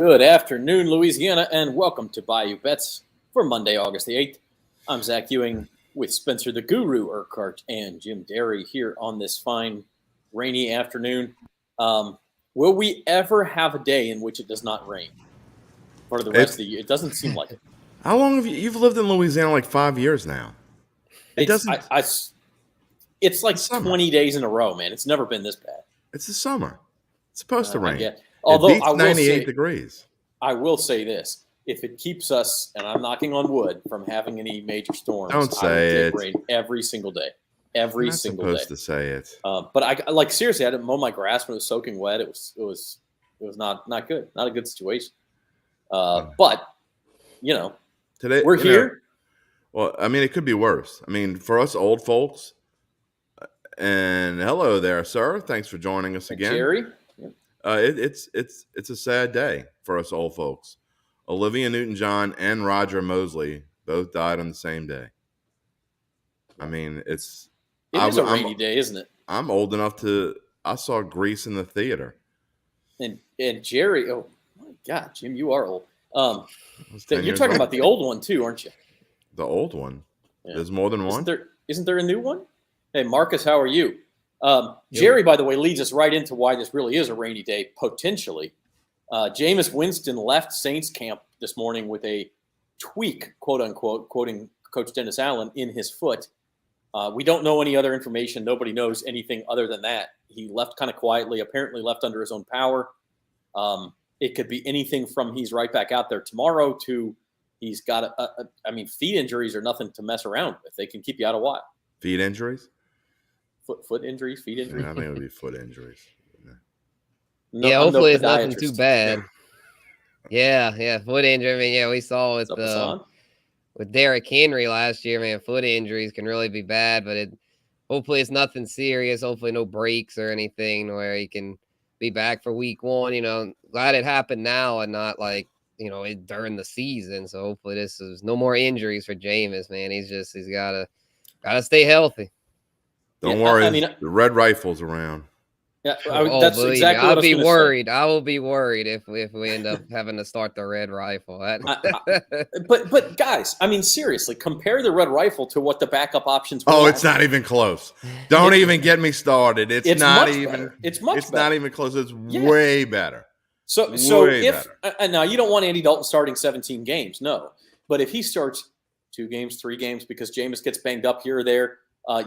Good afternoon, Louisiana, and welcome to Bayou Bets for Monday, August the 8th. I'm Zach Ewing with Spencer the Guru Urquhart and Jim Derry here on this fine, rainy afternoon. Will we ever have a day in which it does not rain for the rest of the year? It doesn't seem like it. How long have you've lived in Louisiana? Like 5 years now. It's like 20 days in a row, man. It's never been this bad. It's the summer. It's supposed to rain. Although it beats 98 degrees. I will say this. If it keeps us, and I'm knocking on wood, from having any major storms, Don't say it. Rain every single day. Every single day. You're not supposed to say it. But I seriously, I didn't mow my grass when it was soaking wet. It was not good. Not a good situation. But today we're here. Well, I mean, it could be worse. I mean, for us old folks. And hello there, sir. Thanks for joining us again, Jerry. It's a sad day for us old folks. Olivia Newton-John and Roger Mosley both died on the same day. I mean, it is a rainy day, isn't it? I'm old enough I saw Grease in the theater. And Jerry, oh my God, Jim, you are old. You're talking about the old one too, aren't you? The old one? Yeah. There's more than one? Isn't there a new one? Hey, Marcus, how are you? Jerry, by the way, leads us right into why this really is a rainy day, potentially. Jameis Winston left Saints camp this morning with a tweak, quote unquote, quoting Coach Dennis Allen, in his foot. We don't know any other information. Nobody knows anything other than that. He left kind of quietly, apparently left under his own power. It could be anything from he's right back out there tomorrow to he's got feet injuries are nothing to mess around with. They can keep you out a while. Feet injuries? Foot injuries, feet injuries. I think it would be foot injuries. No, hopefully it's nothing too bad. Yeah, foot injury. I mean, we saw with Derrick Henry last year, man, foot injuries can really be bad, but hopefully it's nothing serious. Hopefully no breaks or anything where he can be back for week one. Glad it happened now and not like, during the season. So hopefully this is no more injuries for Jameis, man. He's gotta stay healthy. Don't worry, the red rifle's around. Yeah, that's exactly what I was going to say. I will be worried if we end up having to start the red rifle. But guys, I mean, seriously, compare the red rifle to what the backup options were. Oh, it's not even close. Don't even get me started. It's not even close. It's way better. So now you don't want Andy Dalton starting 17 games, no. But if he starts 2 games, 3 games because Jameis gets banged up here or there,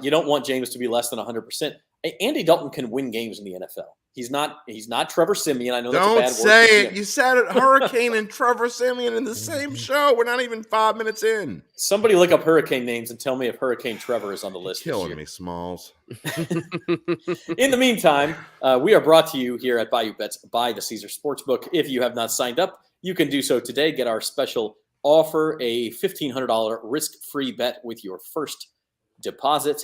you don't want Jameis to be less than 100%. Andy Dalton can win games in the NFL. He's not Trevor Siemian. I know that's a bad word. Don't say it. You said it. Hurricane and Trevor Siemian in the same show. We're not even 5 minutes in. Somebody look up hurricane names and tell me if Hurricane Trevor is on the list. Killing me, Smalls. In the meantime, we are brought to you here at Bayou Bets by the Caesar Sportsbook. If you have not signed up, you can do so today. Get our special offer, a $1,500 risk-free bet with your first deposit.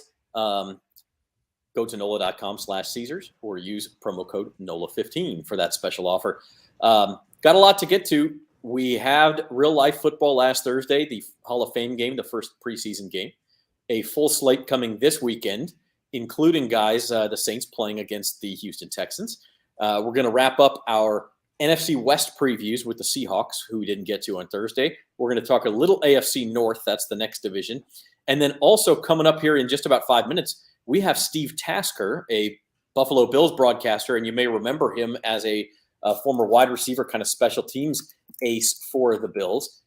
Go to NOLA.com/Caesars or use promo code NOLA15 for that special offer. Got a lot to get to. We had real-life football last Thursday, the Hall of Fame game, the first preseason game. A full slate coming this weekend, including, guys, the Saints playing against the Houston Texans. We're going to wrap up our NFC West previews with the Seahawks, who we didn't get to on Thursday. We're going to talk a little AFC North. That's the next division. And then also coming up here in just about 5 minutes, we have Steve Tasker, a Buffalo Bills broadcaster, and you may remember him as a former wide receiver, kind of special teams ace for the Bills.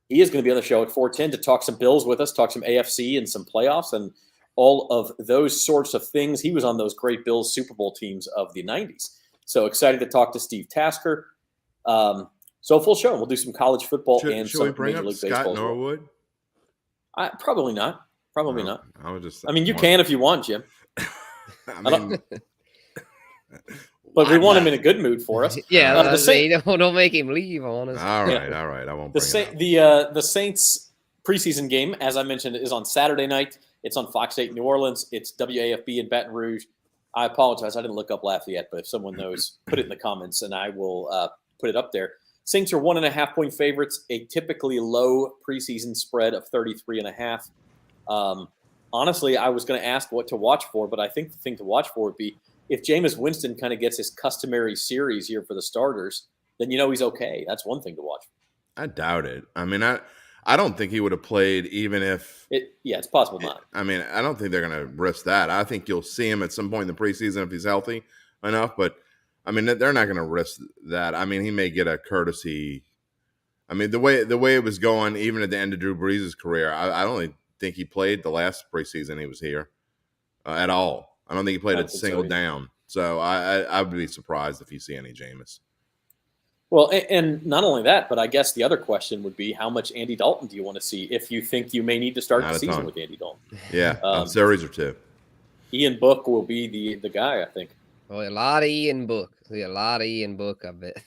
He is going to be on the show at 4:10 to talk some Bills with us, talk some AFC and some playoffs and all of those sorts of things. He was on those great Bills Super Bowl teams of the 90s. So excited to talk to Steve Tasker. So full show. We'll do some college football and some Major League Baseball. Scott Norwood? Probably not. Probably not. I mean, you can if you want, Jim. But we want him in a good mood for us. Yeah, don't make him leave on us. All right. I won't bring it up. The Saints preseason game, as I mentioned, is on Saturday night. It's on Fox 8 New Orleans. It's WAFB in Baton Rouge. I apologize. I didn't look up Lafayette, but if someone knows, put it in the comments, and I will put it up there. Saints are 1.5-point favorites, a typically low preseason spread of 33.5. Honestly, I was going to ask what to watch for, but I think the thing to watch for would be if Jameis Winston kind of gets his customary series here for the starters, then he's okay. That's one thing to watch. I doubt it. I mean, I don't think he would have played even if it's possible not. I mean, I don't think they're going to risk that. I think you'll see him at some point in the preseason if he's healthy enough, but I mean, they're not going to risk that. I mean, he may get a courtesy. I mean, the way it was going, even at the end of Drew Brees' career, I don't think he played the last preseason he was here at all. I don't think he played a single down. So I would be surprised if you see any Jameis. Well, and not only that, but I guess the other question would be how much Andy Dalton do you want to see if you think you may need to start the season with Andy Dalton? Yeah, a series or two. Ian Book will be the guy, I think. Oh, a lot of Ian Book. A lot of Ian Book, I bet.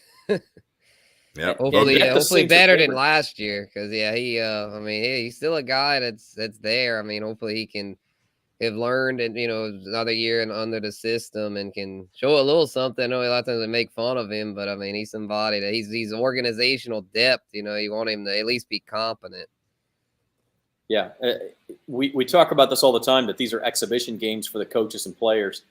Yeah, hopefully better than last year because he's still a guy that's there. I mean, hopefully he can have learned and another year and under the system and can show a little something. I know a lot of times they make fun of him, but I mean he's somebody that he's organizational depth. You want him to at least be competent. Yeah, we talk about this all the time that these are exhibition games for the coaches and players,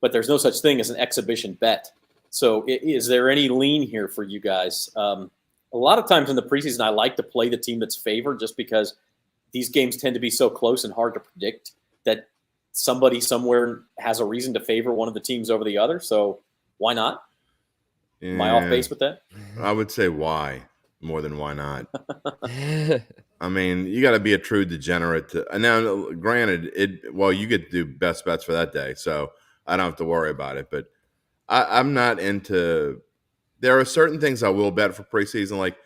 but there's no such thing as an exhibition bet. So is there any lean here for you guys? A lot of times in the preseason, I like to play the team that's favored just because these games tend to be so close and hard to predict that somebody somewhere has a reason to favor one of the teams over the other. So why not? Yeah, am I off base with that? I would say why more than why not. I mean, you got to be a true degenerate. Now, granted, you get to do best bets for that day, so I don't have to worry about it. But I'm not into – there are certain things I will bet for preseason, like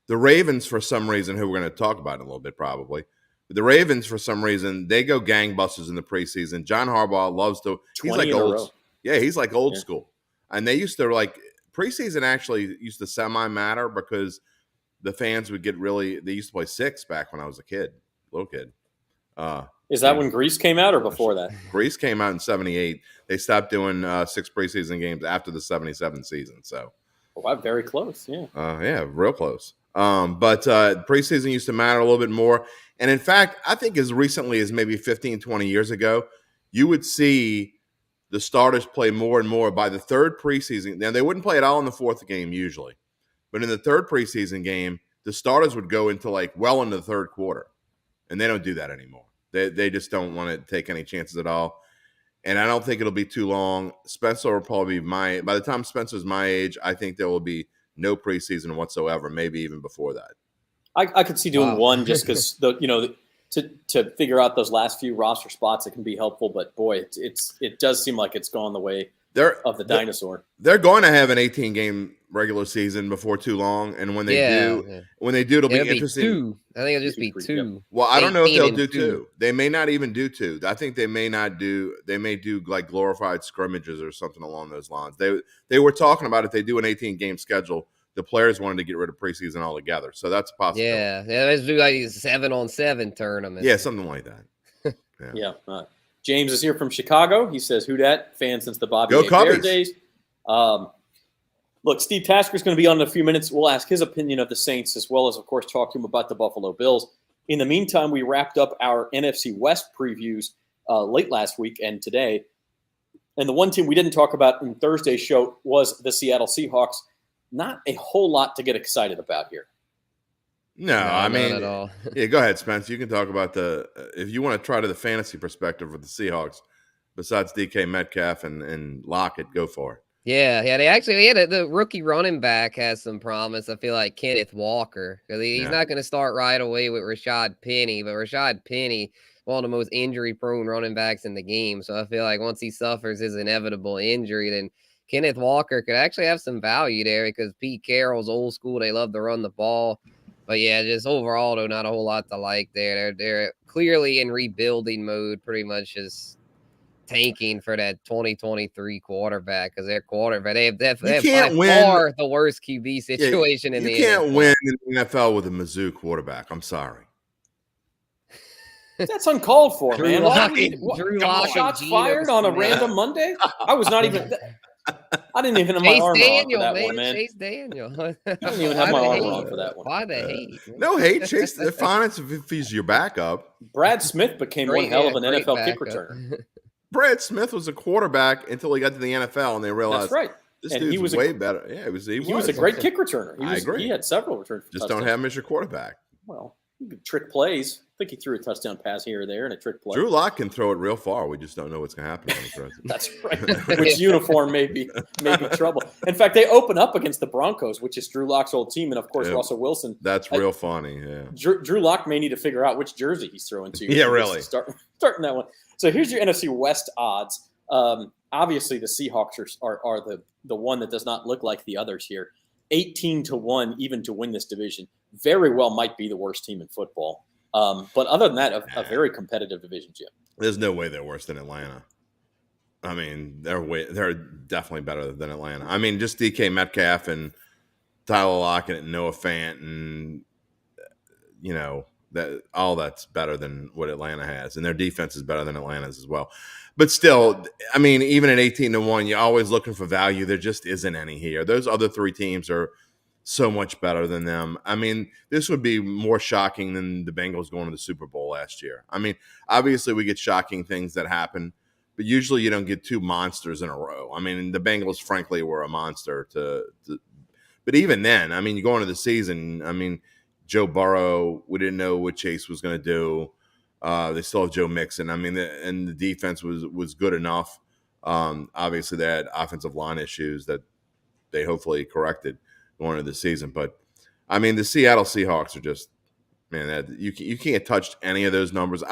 the Ravens for some reason, who we're going to talk about in a little bit probably. But the Ravens, for some reason, they go gangbusters in the preseason. John Harbaugh loves to – he's like old – yeah, he's like old school. And they used to preseason actually used to semi-matter because – the fans would get they used to play 6 back when I was a little kid. Is that when Grease came out or before that? Grease came out in 78. They stopped doing 6 preseason games after the 77 season. So, wow, very close. Yeah. Yeah, real close. But preseason used to matter a little bit more. And in fact, I think as recently as maybe 15, 20 years ago, you would see the starters play more and more by the third preseason. Now, they wouldn't play at all in the fourth game usually. But in the third preseason game, the starters would go into well into the third quarter. And they don't do that anymore. They just don't want to take any chances at all. And I don't think it'll be too long. Spencer will probably be by the time Spencer's my age, I think there will be no preseason whatsoever, maybe even before that. I could see doing one just because to figure out those last few roster spots, it can be helpful. But boy, it does seem like it's gone the way of the dinosaur. They're going to have an 18-game regular season before too long, and when they do, it'll be interesting. I think it'll just be 2. Well, I don't know if they'll do 2. They may not even do 2. I think they may do like glorified scrimmages or something along those lines. They were talking about if they do an 18-game schedule, the players wanted to get rid of preseason altogether. So that's possible. Yeah, let's do like 7-on-7 tournament. Yeah, something like that. Yeah. James is here from Chicago. He says, "Who dat? Fan since the Bobby Bear days." Look, Steve Tasker's going to be on in a few minutes. We'll ask his opinion of the Saints as well as, of course, talk to him about the Buffalo Bills. In the meantime, we wrapped up our NFC West previews late last week and today. And the one team we didn't talk about in Thursday's show was the Seattle Seahawks. Not a whole lot to get excited about here. No, I mean, not at all. Yeah, go ahead, Spence. You can talk about if you want to try to the fantasy perspective with the Seahawks, besides DK Metcalf and Lockett, go for it. Yeah, they actually had the rookie running back has some promise. I feel like Kenneth Walker, because he's not going to start right away with Rashad Penny, but Rashad Penny, one of the most injury-prone running backs in the game. So I feel like once he suffers his inevitable injury, then Kenneth Walker could actually have some value there because Pete Carroll's old school. They love to run the ball. But yeah, just overall, though, not a whole lot to like there. They're clearly in rebuilding mode, pretty much just tanking for that 2023 quarterback because their quarterback, they have by far the worst QB situation in the NFL. You can't win in the NFL with a Mizzou quarterback. I'm sorry. That's uncalled for, man. Drew Lock shots fired on a random Monday? I didn't even have my arm on for that one, man. Chase Daniel. I didn't even have my arm on for that one. Why the hate? No hate. Chase, fine if he's your backup. Brad Smith became one hell of an NFL kick returner. Brad Smith was a quarterback until he got to the NFL, and they realized that's right. This and dude's he was way better. Yeah, he was a great kick returner. I agree. He had several returns. Just don't have him as your quarterback. Well, you could trick plays. I think he threw a touchdown pass here or there and a trick play. Drew Lock can throw it real far. We just don't know what's going to happen when he throws it. That's right. Which uniform may be trouble. In fact, they open up against the Broncos, which is Drew Lock's old team, and of course Russell Wilson. That's real funny. Yeah. Drew Lock may need to figure out which jersey he's throwing to. Yeah, really. Starting that one. So here's your NFC West odds. Obviously, the Seahawks are the one that does not look like the others here. 18-1 even to win this division. Very well might be the worst team in football. But other than that, a very competitive division, Jim. There's no way they're worse than Atlanta. I mean, they're definitely better than Atlanta. I mean, just DK Metcalf and Tyler Lockett and Noah Fant and that's better than what Atlanta has, and their defense is better than Atlanta's as well. But still, I mean, even at 18-1, you're always looking for value. There just isn't any here. Those other three teams are so much better than them. I mean, this would be more shocking than the Bengals going to the Super Bowl last year. I mean, obviously we get shocking things that happen, but usually you don't get two monsters in a row. I mean, the Bengals, frankly, were a monster but even then, I mean, you go into the season, I mean, Joe Burrow, we didn't know what Chase was going to do. They still have Joe Mixon. I mean, and the defense was good enough. Obviously, they had offensive line issues that they hopefully corrected going into the season. But, I mean, the Seattle Seahawks are just, man, you can't touch any of those numbers.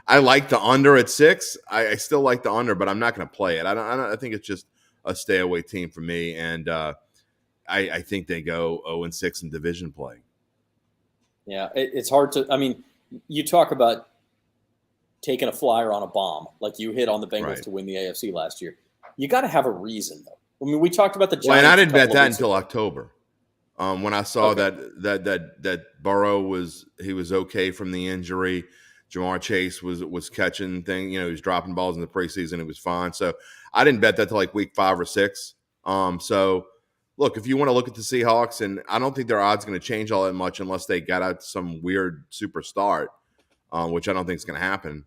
I like the under at 6. I still like the under, but I'm not going to play it. I think it's just a stay-away team for me. And I think they go 0-6 in division play. Yeah, it's hard to – I mean, you talk about taking a flyer on a bomb like you hit on the Bengals to win the AFC last year. You got to have a reason, though. I mean, we talked about the Giants. Well, and I didn't bet that until October. When I saw that Burrow was okay from the injury, Jamar Chase was catching things, he was dropping balls in the preseason. It was fine. So I didn't bet that till like week 5 or 6. So look, if you want to look at the Seahawks, and I don't think their odds going to change all that much unless they got out some weird super start, which I don't think is going to happen.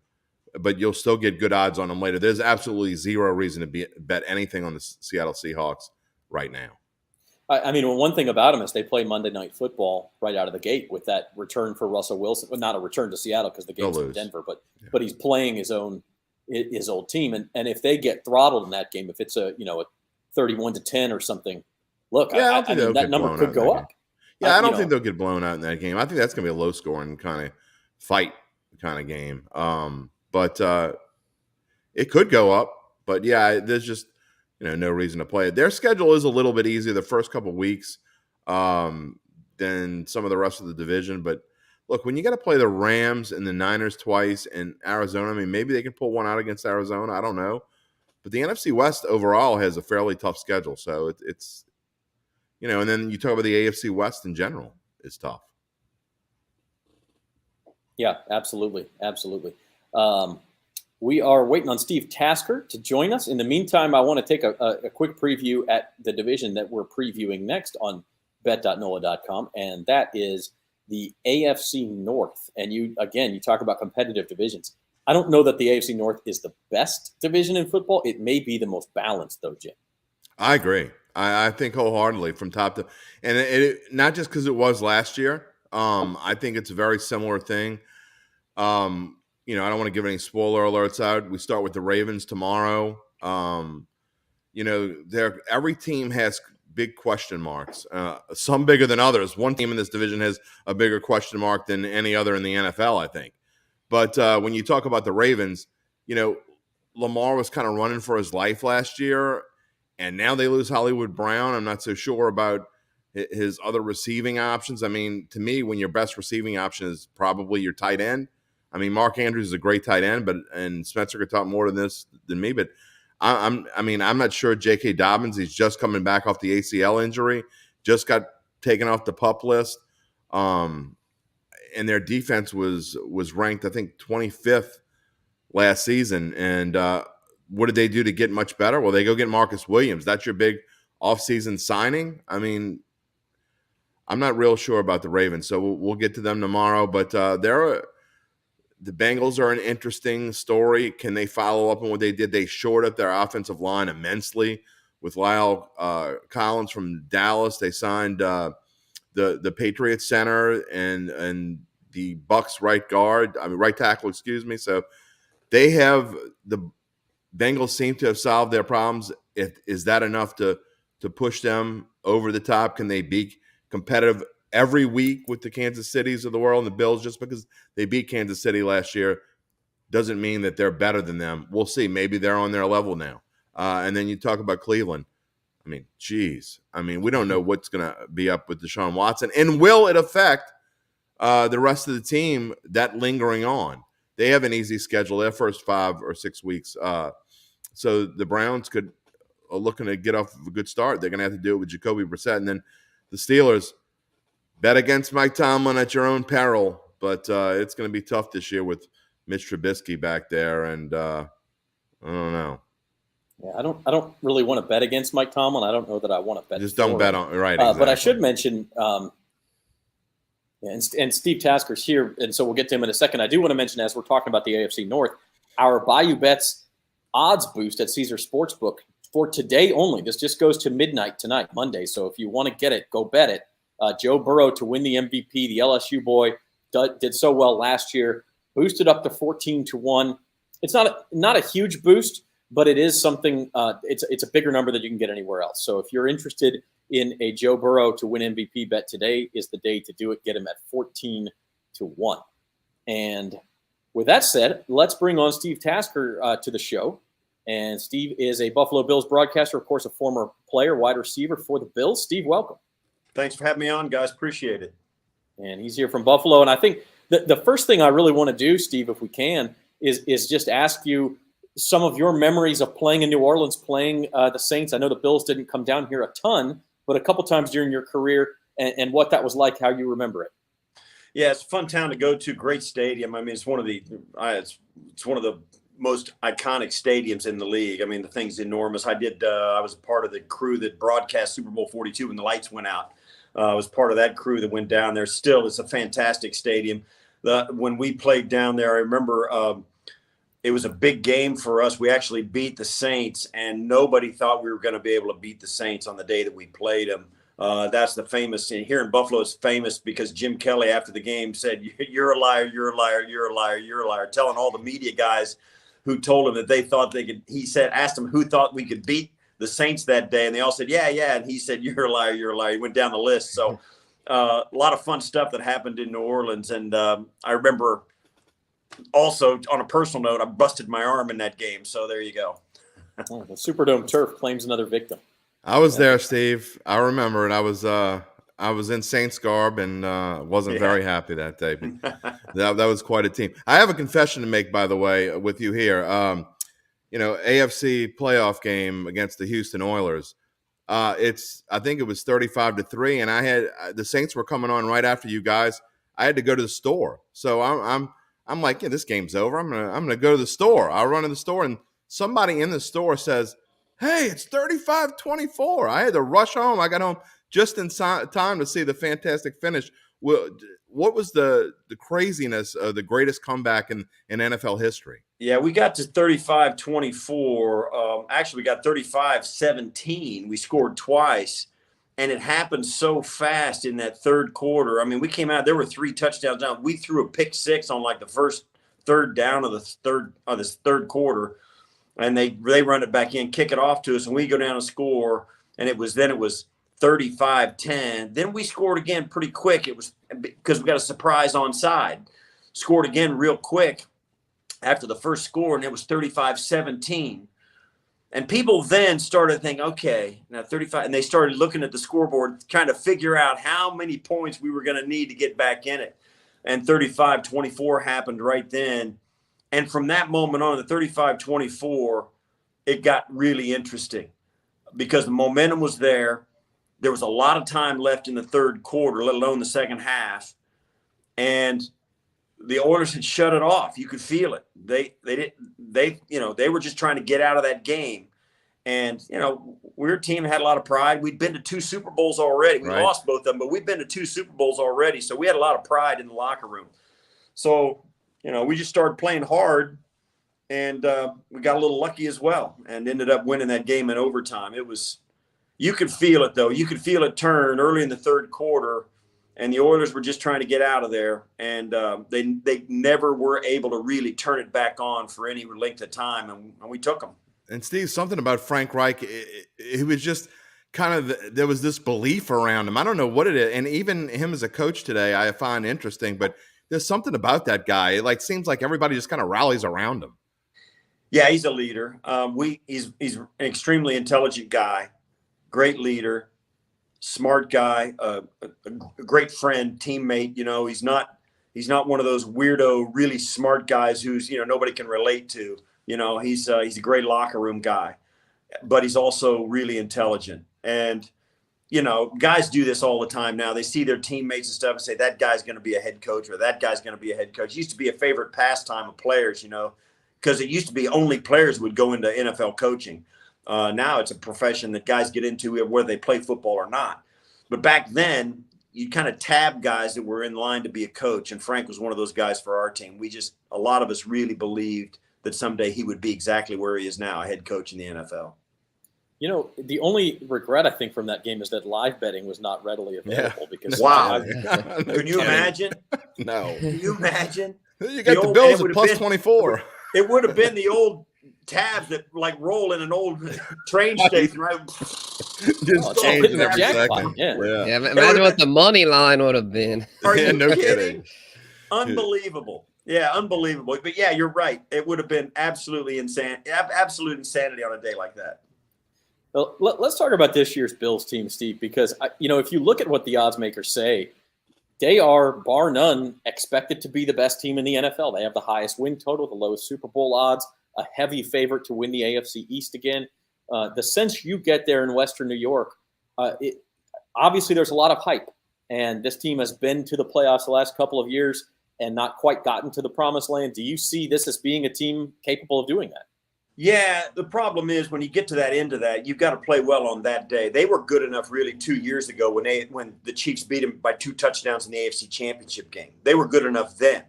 But you'll still get good odds on them later. There's absolutely zero reason to bet anything on the Seattle Seahawks right now. I mean, one thing about them is they play Monday Night Football right out of the gate with that return for Russell Wilson. Well, not a return to Seattle because the game's in Denver, but he's playing his old team. And if they get throttled in that game, if it's a 31-10 or something, look, I mean, that number could go up. Yeah, I don't think they'll get blown out in that game. I think that's going to be a low-scoring kind of fight kind of game. But it could go up. But, yeah, there's just no reason to play it. Their schedule is a little bit easier the first couple of weeks than some of the rest of the division. But, look, when you got to play the Rams and the Niners twice and Arizona, I mean, maybe they can pull one out against Arizona. I don't know. But the NFC West overall has a fairly tough schedule. So it's and then you talk about the AFC West in general. It's tough. Yeah, absolutely. Absolutely. We are waiting on Steve Tasker to join us. In the meantime, I want to take a quick preview at the division that we're previewing next on bet.nola.com, and that is the AFC North. And you talk about competitive divisions. I don't know that the AFC North is the best division in football. It may be the most balanced, though, Jim. I agree. I think wholeheartedly from top to – and it not just because it was last year. I think it's a very similar thing. I don't want to give any spoiler alerts out. We start with the Ravens tomorrow. Every team has big question marks, some bigger than others. One team in this division has a bigger question mark than any other in the NFL, I think. But when you talk about the Ravens, Lamar was kind of running for his life last year, and now they lose Hollywood Brown. I'm not so sure about his other receiving options. I mean, to me, when your best receiving option is probably your tight end, I mean, Mark Andrews is a great tight end, and Spencer could talk more to this than me. But I'm not sure J.K. Dobbins. He's just coming back off the ACL injury, just got taken off the PUP list, and their defense was ranked, I think, 25th last season. And what did they do to get much better? Well, they go get Marcus Williams. That's your big offseason signing. I mean, I'm not real sure about the Ravens, so we'll get to them tomorrow. But the Bengals are an interesting story. Can they follow up on what they did? They shored up their offensive line immensely with Lyle Collins from Dallas. They signed the Patriots center and the Bucks right tackle, excuse me. So they have the Bengals seem to have solved their problems. Is that enough to push them over the top? Can they be competitive every week with the Kansas Cities of the world and the Bills? Just because they beat Kansas City last year doesn't mean that they're better than them. We'll see. Maybe they're on their level now. And then you talk about Cleveland. I mean, geez. I mean, we don't know what's going to be up with Deshaun Watson. And will it affect the rest of the team, that lingering on? They have an easy schedule their first 5 or 6 weeks. So the Browns are looking to get off a good start. They're going to have to do it with Jacoby Brissett. And then the Steelers, bet against Mike Tomlin at your own peril. But it's going to be tough this year with Mitch Trubisky back there. And I don't know. Yeah, I don't really want to bet against Mike Tomlin. I don't know that I want to bet. Just don't bet on right. Exactly. But I should mention, and Steve Tasker's here, and so we'll get to him in a second. I do want to mention, as we're talking about the AFC North, our Bayou Bets odds boost at Caesar Sportsbook for today only. This just goes to midnight tonight, Monday. So if you want to get it, go bet it. Joe Burrow to win the MVP. The LSU boy did so well last year. Boosted up to 14-1. It's not a huge boost, but it is something. It's a bigger number than you can get anywhere else. So if you're interested in a Joe Burrow to win MVP bet, today is the day to do it. Get him at 14-1. And with that said, let's bring on Steve Tasker to the show. And Steve is a Buffalo Bills broadcaster, of course, a former player, wide receiver for the Bills. Steve, welcome. Thanks for having me on, guys. Appreciate it. And he's here from Buffalo. And I think the first thing I really want to do, Steve, if we can, is just ask you some of your memories of playing in New Orleans, playing the Saints. I know the Bills didn't come down here a ton, but a couple times during your career, and what that was like, how you remember it. Yeah, it's a fun town to go to. Great stadium. I mean, it's one of the most iconic stadiums in the league. I mean, the thing's enormous. I was a part of the crew that broadcast Super Bowl 42 when the lights went out. I was part of that crew that went down there. Still, it's a fantastic stadium. When we played down there, I remember it was a big game for us. We actually beat the Saints, and nobody thought we were going to be able to beat the Saints on the day that we played them. That's the famous – here in Buffalo, it's famous because Jim Kelly, after the game, said, "You're a liar, you're a liar, you're a liar, you're a liar," telling all the media guys who told him that they thought they could – he said, asked them who thought we could beat the Saints that day, and they all said, yeah. And he said, "You're a liar, you're a liar." He went down the list. So a lot of fun stuff that happened in New Orleans. And I remember also, on a personal note, I busted my arm in that game. So there you go. The Superdome turf claims another victim. I was there, Steve. I remember it. I was in Saints garb and wasn't very happy that day. But that was quite a team. I have a confession to make, by the way, with you here. AFC playoff game against the Houston Oilers. I think it was 35-3, and I had the Saints were coming on right after you guys. I had to go to the store, so I'm like, yeah, this game's over. I'm gonna go to the store. I'll run to the store, and somebody in the store says, "Hey, it's 35-24." I had to rush home. I got home just in time to see the fantastic finish. What was the craziness of the greatest comeback in NFL history? Yeah, we got to 35-24. Actually, we got 35-17. We scored twice, and it happened so fast in that third quarter. I mean, we came out, there were 3 touchdowns down. We threw a pick six on like the first third down of this third quarter, and they run it back in, kick it off to us, and we go down and score, and it was 35-10. Then we scored again pretty quick. It was because we got a surprise onside. Scored again real quick after the first score, and it was 35-17. And people then started thinking, okay, now 35, and they started looking at the scoreboard, trying to figure out how many points we were going to need to get back in it. And 35-24 happened right then. And from that moment on, the 35-24, it got really interesting because the momentum was there. There was a lot of time left in the third quarter, let alone the second half. And the Oilers had shut it off. You could feel it. They were just trying to get out of that game. And, we're a team that had a lot of pride. We'd been to 2 Super Bowls already. We lost both of them, but we'd been to 2 Super Bowls already. So we had a lot of pride in the locker room. So we just started playing hard, and we got a little lucky as well, and ended up winning that game in overtime. You could feel it though. You could feel it turn early in the third quarter, and the Oilers were just trying to get out of there, and they never were able to really turn it back on for any length of time, and we took them. And Steve, something about Frank Reich, he was just kind of, there was this belief around him. I don't know what it is. And even him as a coach today, I find interesting, but there's something about that guy. It seems like everybody just kind of rallies around him. Yeah, he's a leader. He's an extremely intelligent guy, great leader, smart guy, a great friend, teammate. He's not one of those weirdo, really smart guys who's, nobody can relate to. He's a great locker room guy, but he's also really intelligent. And, guys do this all the time now. They see their teammates and stuff and say, that guy's going to be a head coach, or that guy's going to be a head coach. It used to be a favorite pastime of players, because it used to be only players would go into NFL coaching. Now it's a profession that guys get into whether they play football or not. But back then, you kind of tab guys that were in line to be a coach. And Frank was one of those guys for our team. A lot of us really believed that someday he would be exactly where he is now, a head coach in the NFL. The only regret I think from that game is that live betting was not readily available. Because wow, can you imagine? No, can you imagine? You got the Bills at plus 24. It would have been the old tabs that roll in an old train station, right? Just changing every second. Yeah, imagine what the money line would have been. Are you no kidding? Unbelievable. Yeah, unbelievable. But yeah, you're right. It would have been absolute insanity on a day like that. Well, let's talk about this year's Bills team, Steve, because, if you look at what the odds makers say, they are, bar none, expected to be the best team in the NFL. They have the highest win total, the lowest Super Bowl odds, a heavy favorite to win the AFC East again. The sense you get there in Western New York, obviously there's a lot of hype, and this team has been to the playoffs the last couple of years and not quite gotten to the promised land. Do you see this as being a team capable of doing that? Yeah, the problem is when you get to that end of that, you've got to play well on that day. They were good enough really 2 years ago when the Chiefs beat them by 2 touchdowns in the AFC Championship game. They were good enough then.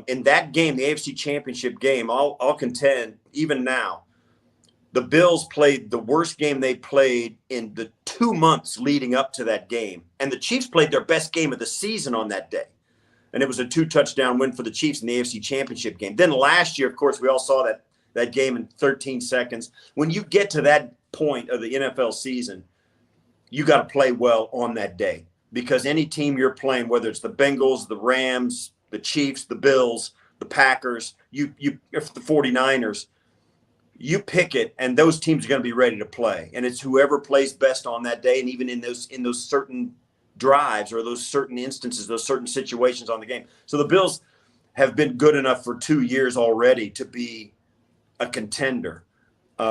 In that game, the AFC Championship game, I'll contend even now, the Bills played the worst game they played in the 2 months leading up to that game. And the Chiefs played their best game of the season on that day. And it was a 2-touchdown win for the Chiefs in the AFC Championship game. Then last year, of course, we all saw that game in 13 seconds. When you get to that point of the NFL season, you got to play well on that day, because any team you're playing, whether it's the Bengals, the Rams, the Chiefs, the Bills, the Packers, the 49ers, you pick it, and those teams are going to be ready to play. And it's whoever plays best on that day. And even in those certain drives or those certain instances, those certain situations on the game. So the Bills have been good enough for 2 years already to be a contender.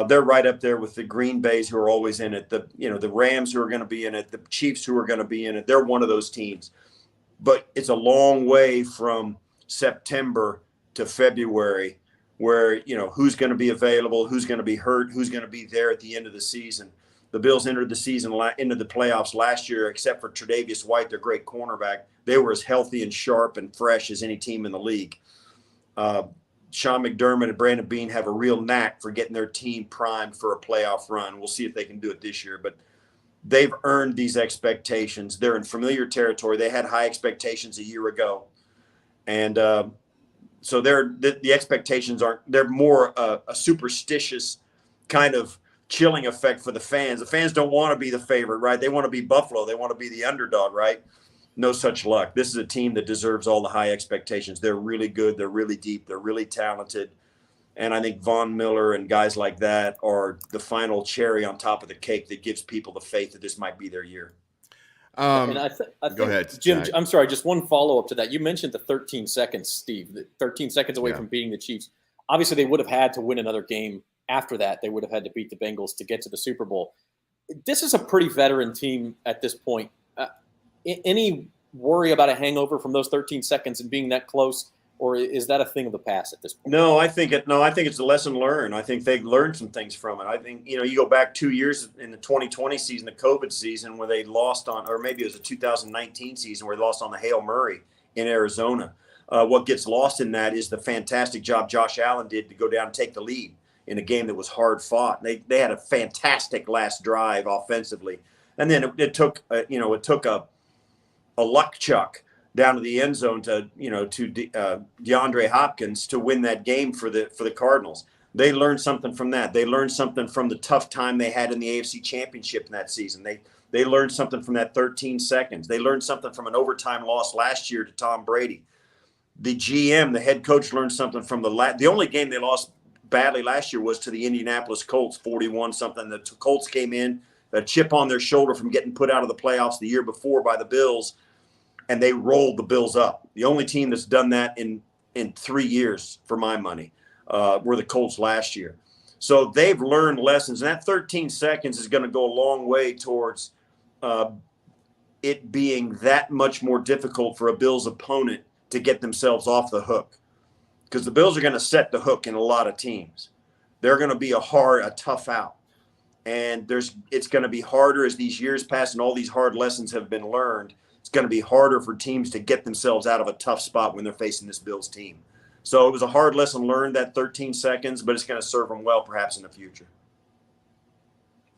They're right up there with the Green Bays, who are always in it. The Rams, who are going to be in it, the Chiefs, who are going to be in it. They're one of those teams. But it's a long way from September to February, where who's going to be available, who's going to be hurt, who's going to be there at the end of the season. The Bills entered the season into the playoffs last year, except for Tre'Davious White, their great cornerback. They were as healthy and sharp and fresh as any team in the league. Sean McDermott and Brandon Beane have a real knack for getting their team primed for a playoff run. We'll see if they can do it this year, but they've earned these expectations. They're in familiar territory. They had high expectations a year ago. And so the expectations they're more a superstitious kind of chilling effect for the fans. The fans don't want to be the favorite, right? They want to be Buffalo. They want to be the underdog, right? No such luck. This is a team that deserves all the high expectations. They're really good. They're really deep. They're really talented. And I think Von Miller and guys like that are the final cherry on top of the cake that gives people the faith that this might be their year. And I think, go ahead, Jim. I'm sorry, just one follow-up to that. You mentioned the 13 seconds, Steve. 13 seconds away from beating the Chiefs. Obviously, they would have had to win another game after that. They would have had to beat the Bengals to get to the Super Bowl. This is a pretty veteran team at this point. Any worry about a hangover from those 13 seconds and being that close, or is that a thing of the past at this point? No, I think it's a lesson learned. I think they learned some things from it. I think, you go back 2 years in the 2020 season, the COVID season, where they lost or maybe it was a 2019 season where they lost on the Hail Murray in Arizona. What gets lost in that is the fantastic job Josh Allen did to go down and take the lead in a game that was hard fought. They had a fantastic last drive offensively, and then it took a luck chuck down to the end zone to DeAndre Hopkins to win that game for the Cardinals. They learned something from that. They learned something from the tough time they had in the AFC Championship in that season. They learned something from that 13 seconds. They learned something from an overtime loss last year to Tom Brady. The GM, the head coach, learned something from the only game they lost badly last year was to the Indianapolis Colts, 41-something. The Colts came in, a chip on their shoulder from getting put out of the playoffs the year before by the Bills, and they rolled the Bills up. The only team that's done that in 3 years, for my money, were the Colts last year. So they've learned lessons, and that 13 seconds is going to go a long way towards it being that much more difficult for a Bills opponent to get themselves off the hook, because the Bills are going to set the hook in a lot of teams. They're going to be a tough out, and it's going to be harder as these years pass and all these hard lessons have been learned. It's going to be harder for teams to get themselves out of a tough spot when they're facing this Bills team. So it was a hard lesson learned, that 13 seconds, but it's going to serve them well perhaps in the future.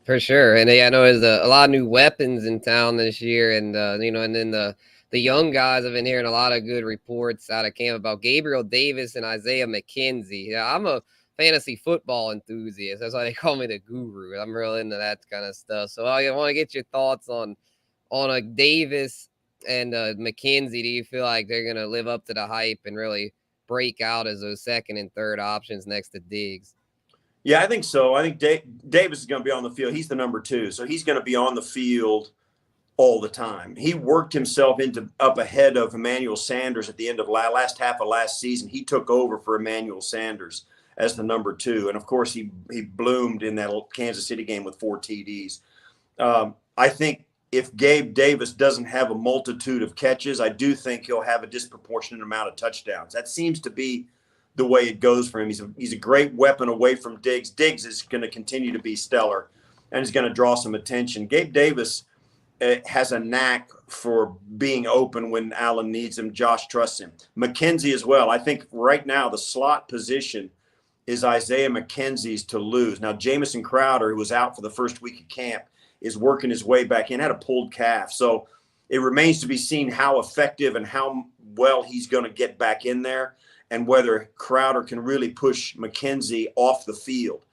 For sure. And I know there's a lot of new weapons in town this year. And, and then the young guys have been hearing a lot of good reports out of camp about Gabriel Davis and Isaiah McKenzie. Yeah, I'm a fantasy football enthusiast. That's why they call me the guru. I'm real into that kind of stuff. So I want to get your thoughts on a Davis and McKenzie. Do you feel like they're going to live up to the hype and really break out as those second and third options next to Diggs? Yeah, I think so. I think Davis is going to be on the field. He's the number 2, so he's going to be on the field all the time. He worked himself up ahead of Emmanuel Sanders at the end of last half of last season. He took over for Emmanuel Sanders as the number 2, and of course he bloomed in that Kansas City game with 4 TDs. I think if Gabe Davis doesn't have a multitude of catches, I do think he'll have a disproportionate amount of touchdowns. That seems to be the way it goes for him. He's a great weapon away from Diggs. Diggs is going to continue to be stellar and is going to draw some attention. Gabe Davis has a knack for being open when Allen needs him. Josh trusts him. McKenzie as well. I think right now the slot position is Isaiah McKenzie's to lose. Now, Jamison Crowder, who was out for the first week of camp, is working his way back in, had a pulled calf. So it remains to be seen how effective and how well he's going to get back in there, and whether Crowder can really push McKenzie off the field.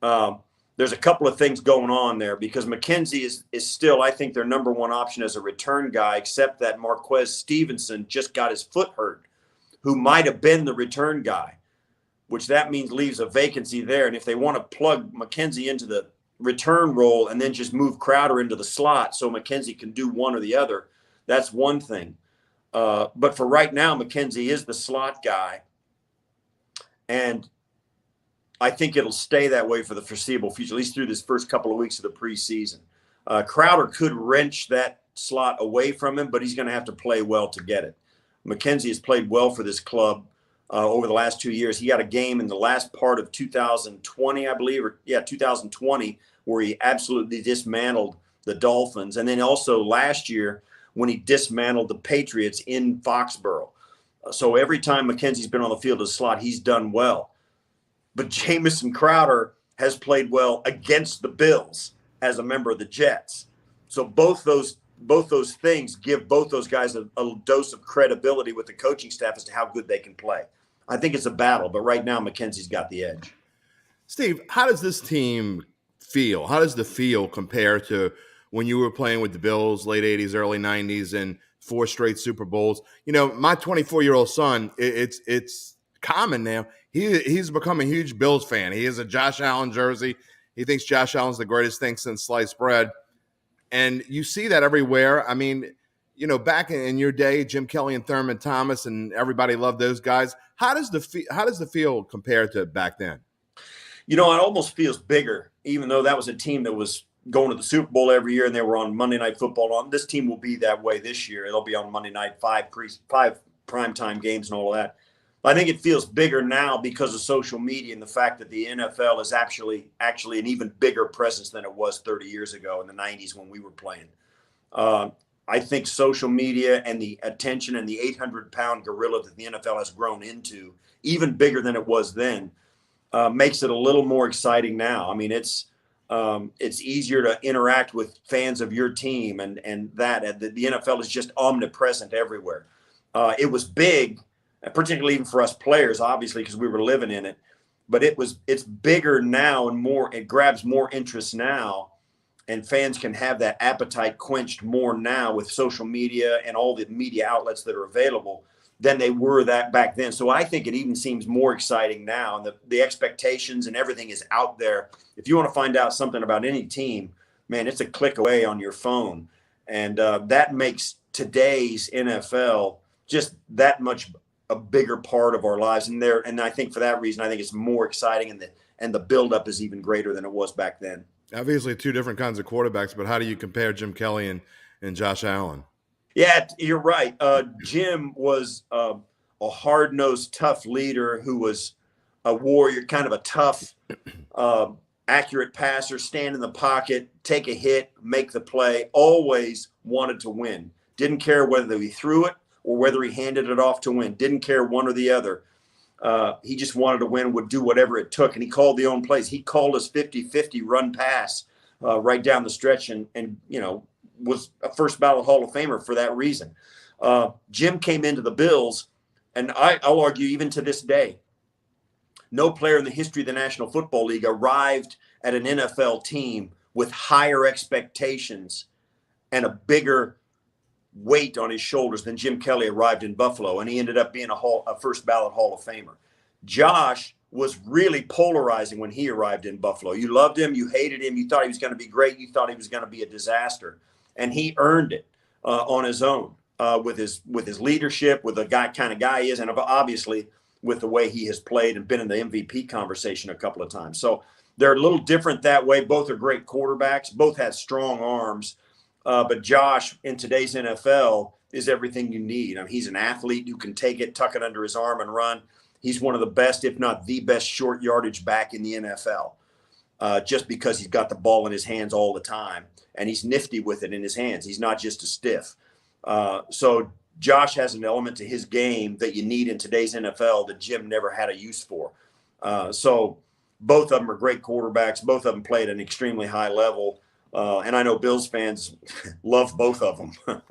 There's a couple of things going on there, because McKenzie is still, I think, their number 1 option as a return guy, except that Marquez Stevenson just got his foot hurt, who might have been the return guy, which that means leaves a vacancy there. And if they want to plug McKenzie into the return role and then just move Crowder into the slot so McKenzie can do one or the other, that's one thing. But for right now, McKenzie is the slot guy, and I think it'll stay that way for the foreseeable future, at least through this first couple of weeks of the preseason. Crowder could wrench that slot away from him, but he's going to have to play well to get it. McKenzie has played well for this club over the last 2 years. He had a game in the last part of 2020, I believe, 2020, where he absolutely dismantled the Dolphins. And then also last year when he dismantled the Patriots in Foxborough. So every time McKenzie's been on the field as a slot, he's done well. But Jamison Crowder has played well against the Bills as a member of the Jets. So both those things give both those guys a dose of credibility with the coaching staff as to how good they can play. I think it's a battle, but right now McKenzie's got the edge. Steve, how does this team feel? How does the feel compare to when you were playing with the Bills, late 80s, early 90s, and 4 straight Super Bowls? You know, my 24-year-old son, it's common now. He's become a huge Bills fan. He has a Josh Allen jersey. He thinks Josh Allen's the greatest thing since sliced bread. And you see that everywhere. I mean, you know, back in your day, Jim Kelly and Thurman Thomas and everybody loved those guys. How does the field compare to back then? You know, it almost feels bigger, even though that was a team that was going to the Super Bowl every year and they were on Monday Night Football. This team will be that way this year. They'll be on Monday night, 5 primetime games and all of that. I think it feels bigger now because of social media and the fact that the NFL is actually an even bigger presence than it was 30 years ago in the 90s when we were playing. I think social media and the attention and the 800-pound gorilla that the NFL has grown into, even bigger than it was then, makes it a little more exciting now. I mean, it's easier to interact with fans of your team, and the NFL is just omnipresent everywhere. It was big, particularly even for us players, obviously, because we were living in it. But it's bigger now and more. It grabs more interest now, and fans can have that appetite quenched more now with social media and all the media outlets that are available than they were that back then. So I think it even seems more exciting now, and the expectations and everything is out there. If you want to find out something about any team, man, it's a click away on your phone, and that makes today's NFL just that much a bigger part of our lives. And I think for that reason, I think it's more exciting, and the buildup is even greater than it was back then. Obviously, two different kinds of quarterbacks, but how do you compare Jim Kelly and Josh Allen? Yeah, you're right. Jim was a hard-nosed, tough leader who was a warrior, kind of a tough, accurate passer, stand in the pocket, take a hit, make the play, always wanted to win. Didn't care whether he threw it or whether he handed it off to win. Didn't care one or the other. He just wanted to win, would do whatever it took, and he called the own plays. He called us 50-50 run pass right down the stretch, and was a first ballot Hall of Famer for that reason. Jim came into the Bills, and I'll argue even to this day, no player in the history of the National Football League arrived at an NFL team with higher expectations and a bigger weight on his shoulders than Jim Kelly arrived in Buffalo, and he ended up being a first ballot Hall of Famer. Josh was really polarizing when he arrived in Buffalo. You loved him, you hated him, you thought he was going to be great, you thought he was going to be a disaster, and he earned it on his own with his leadership, with the kind of guy he is, and obviously with the way he has played and been in the MVP conversation a couple of times. So they're a little different that way. Both are great quarterbacks. Both have strong arms. But Josh, in today's NFL, is everything you need. I mean, he's an athlete who can take it, tuck it under his arm, and run. He's one of the best, if not the best, short yardage back in the NFL, just because he's got the ball in his hands all the time, and he's nifty with it in his hands. He's not just a stiff. So Josh has an element to his game that you need in today's NFL that Jim never had a use for. So both of them are great quarterbacks. Both of them play at an extremely high level. And I know Bills fans love both of them.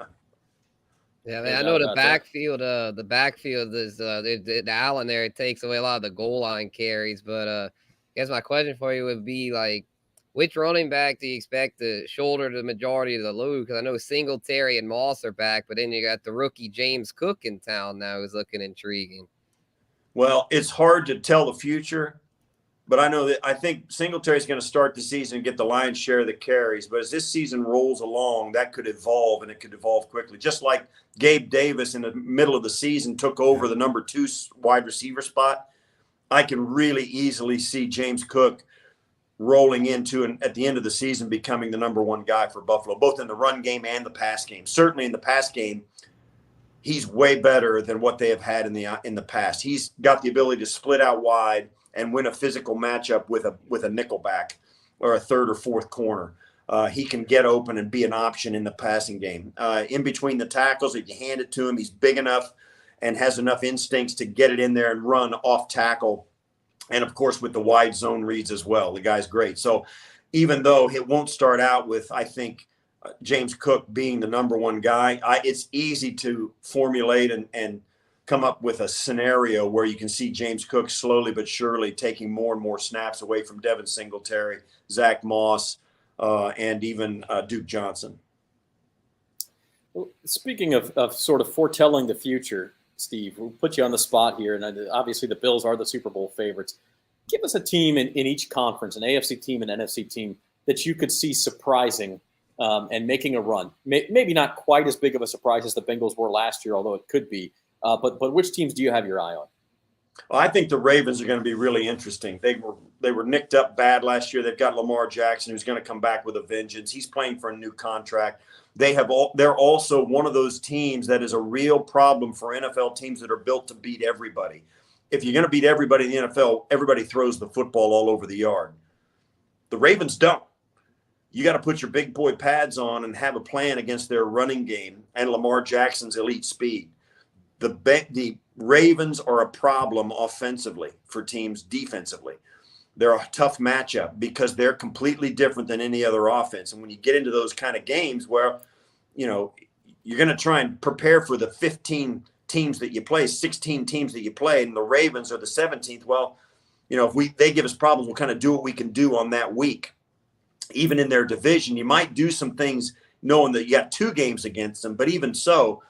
Yeah, man, I know the backfield is the Allen there. It takes away a lot of the goal line carries. But I guess my question for you would be, like, which running back do you expect to shoulder the majority of the load? Because I know Singletary and Moss are back, but then you got the rookie James Cook in town now, who's looking intriguing. Well, it's hard to tell the future. But I think Singletary is going to start the season and get the lion's share of the carries. But as this season rolls along, that could evolve, and it could evolve quickly. Just like Gabe Davis in the middle of the season took over the number 2 wide receiver spot, I can really easily see James Cook rolling into, and at the end of the season, becoming the number 1 guy for Buffalo, both in the run game and the pass game. Certainly in the pass game, he's way better than what they have had in the past. He's got the ability to split out wide and win a physical matchup with a nickelback or a third or fourth corner. He can get open and be an option in the passing game. In between the tackles, if you hand it to him, he's big enough and has enough instincts to get it in there and run off tackle. And, of course, with the wide zone reads as well. The guy's great. So even though it won't start out with, I think, James Cook being the number 1 guy, it's easy to formulate and come up with a scenario where you can see James Cook slowly but surely taking more and more snaps away from Devin Singletary, Zach Moss, and even Duke Johnson. Well, speaking of sort of foretelling the future, Steve, we'll put you on the spot here, and obviously the Bills are the Super Bowl favorites. Give us a team in each conference, an AFC team, an NFC team, that you could see surprising and making a run. Maybe not quite as big of a surprise as the Bengals were last year, although it could be. But which teams do you have your eye on? Well, I think the Ravens are going to be really interesting. They were nicked up bad last year. They've got Lamar Jackson, who's going to come back with a vengeance. He's playing for a new contract. They're also one of those teams that is a real problem for NFL teams that are built to beat everybody. If you're going to beat everybody in the NFL, everybody throws the football all over the yard. The Ravens don't. you got to put your big boy pads on and have a plan against their running game and Lamar Jackson's elite speed. The Ravens are a problem offensively for teams defensively. They're a tough matchup because they're completely different than any other offense. And when you get into those kind of games where, you're going to try and prepare for the 15 teams that you play, 16 teams that you play, and the Ravens are the 17th. Well, if they give us problems, we'll kind of do what we can do on that week. Even in their division, you might do some things knowing that you got 2 games against them. But even so,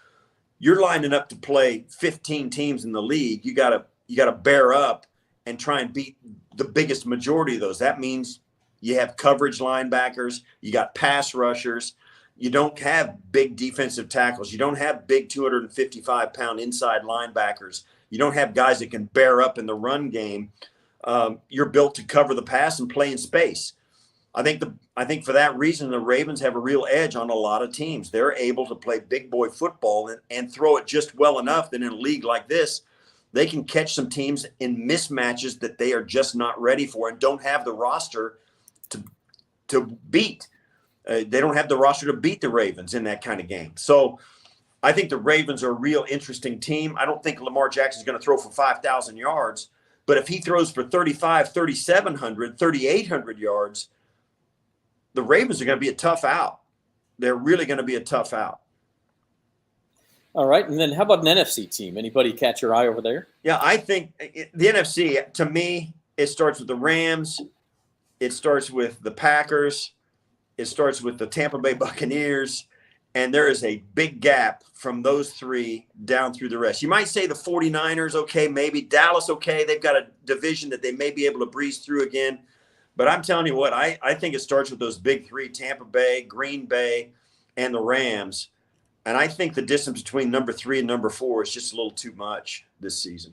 you're lining up to play 15 teams in the league. You got to bear up and try and beat the biggest majority of those. That means you have coverage linebackers, you got pass rushers, you don't have big defensive tackles, you don't have big 255-pound inside linebackers, you don't have guys that can bear up in the run game. You're built to cover the pass and play in space. I think for that reason, the Ravens have a real edge on a lot of teams. They're able to play big boy football and throw it just well enough that in a league like this, they can catch some teams in mismatches that they are just not ready for and don't have the roster to beat. They don't have the roster to beat the Ravens in that kind of game. So I think the Ravens are a real interesting team. I don't think Lamar Jackson is going to throw for 5,000 yards, but if he throws for 3,500, 3,700, 3,800 yards, the Ravens are going to be a tough out. They're really going to be a tough out. All right. And then how about an NFC team? Anybody catch your eye over there? Yeah, I think the NFC, to me, it starts with the Rams. It starts with the Packers. It starts with the Tampa Bay Buccaneers. And there is a big gap from those 3 down through the rest. You might say the 49ers, okay, maybe. Dallas, okay. They've got a division that they may be able to breeze through again. But I'm telling you what, I think it starts with those big 3, Tampa Bay, Green Bay, and the Rams. And I think the distance between number 3 and number 4 is just a little too much this season.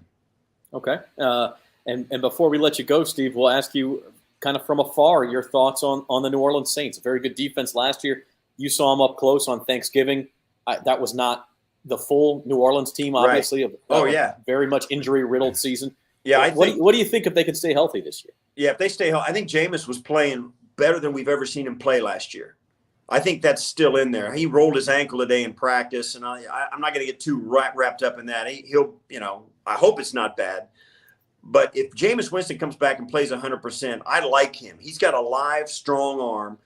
Okay. And before we let you go, Steve, we'll ask you kind of from afar your thoughts on the New Orleans Saints. A very good defense last year. You saw them up close on Thanksgiving. That was not the full New Orleans team, obviously. Right. Very much injury-riddled season. Yeah, what do you think if they can stay healthy this year? Yeah, if they stay healthy, I think Jameis was playing better than we've ever seen him play last year. I think that's still in there. He rolled his ankle today in practice, and I'm not going to get too wrapped up in that. He'll, I hope it's not bad. But if Jameis Winston comes back and plays 100%, I like him. He's got a live, strong arm.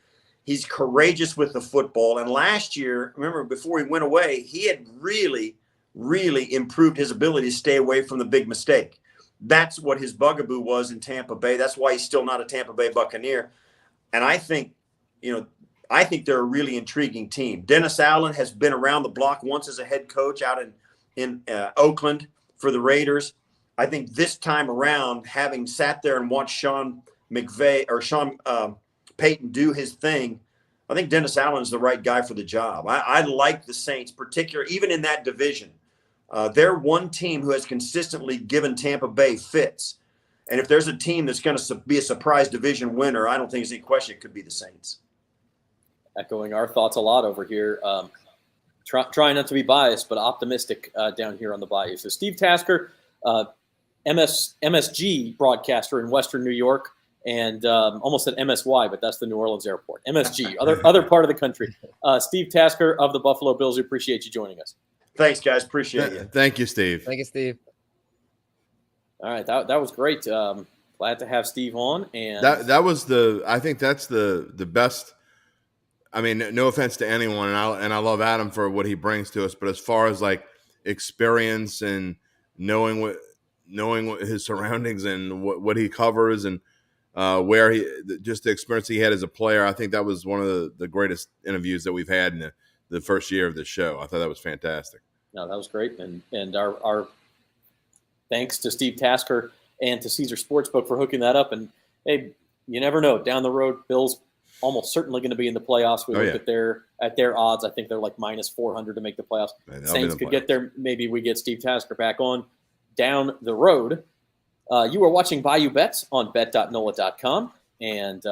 He's courageous with the football. And last year, remember, before he went away, he had really, really improved his ability to stay away from the big mistake. That's what his bugaboo was in Tampa Bay. That's why he's still not a Tampa Bay Buccaneer. And I think they're a really intriguing team. Dennis Allen has been around the block once as a head coach out in Oakland for the Raiders. I think this time around, having sat there and watched Sean Payton do his thing, I think Dennis Allen is the right guy for the job. I like the Saints, particularly even in that division. They're one team who has consistently given Tampa Bay fits. And if there's a team that's going to be a surprise division winner, I don't think there's any question it could be the Saints. Echoing our thoughts a lot over here. Trying not to be biased, but optimistic down here on the Bayou. So Steve Tasker, MSG broadcaster in Western New York, and almost said MSY, but that's the New Orleans airport. MSG, other part of the country. Steve Tasker of the Buffalo Bills, we appreciate you joining us. Thanks, guys. Appreciate you. Thank you, Steve. Thank you, Steve. All right, that was great. Glad to have Steve on. And I think that's the best. I mean, no offense to anyone, and I love Adam for what he brings to us, but as far as like experience and knowing what his surroundings and what he covers and where just the experience he had as a player, I think that was one of the greatest interviews that we've had in the first year of the show. I thought that was fantastic. No, that was great, and our thanks to Steve Tasker and to Caesar Sportsbook for hooking that up. And hey, you never know, down the road, Bills almost certainly going to be in the playoffs. We look at their odds. I think they're like minus 400 to make the playoffs. Man, Saints could get there. Maybe we get Steve Tasker back on down the road. You are watching Bayou Bets on bet.nola.com, and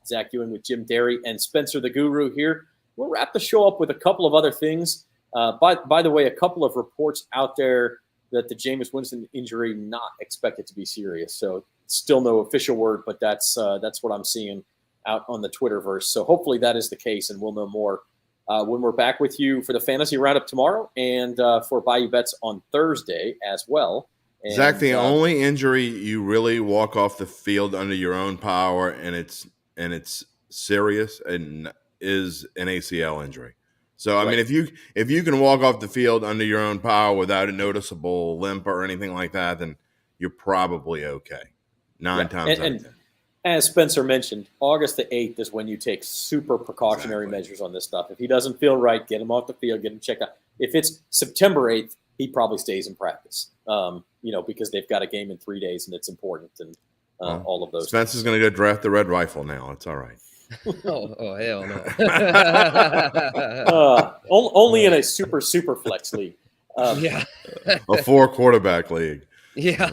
Zach Ewing with Jim Derry and Spencer the Guru here. We'll wrap the show up with a couple of other things. By the way, a couple of reports out there that the Jameis Winston injury not expected to be serious. So still no official word, but that's what I'm seeing out on the Twitterverse. So hopefully that is the case, and we'll know more when we're back with you for the fantasy roundup tomorrow and for Bayou Bets on Thursday as well. And, Zach, the only injury you really walk off the field under your own power, and it's serious, and is an ACL injury. So I mean, if you can walk off the field under your own power without a noticeable limp or anything like that, then you're probably okay. 9 times out of 10. As Spencer mentioned, August the 8th is when you take super precautionary measures on this stuff. If he doesn't feel right, get him off the field, get him checked out. If it's September 8th, he probably stays in practice, because they've got a game in 3 days and it's important and all of those. Spencer's going to go draft the red rifle now. It's all right. oh hell no. Only in a super flex league. A 4-quarterback league. Yeah.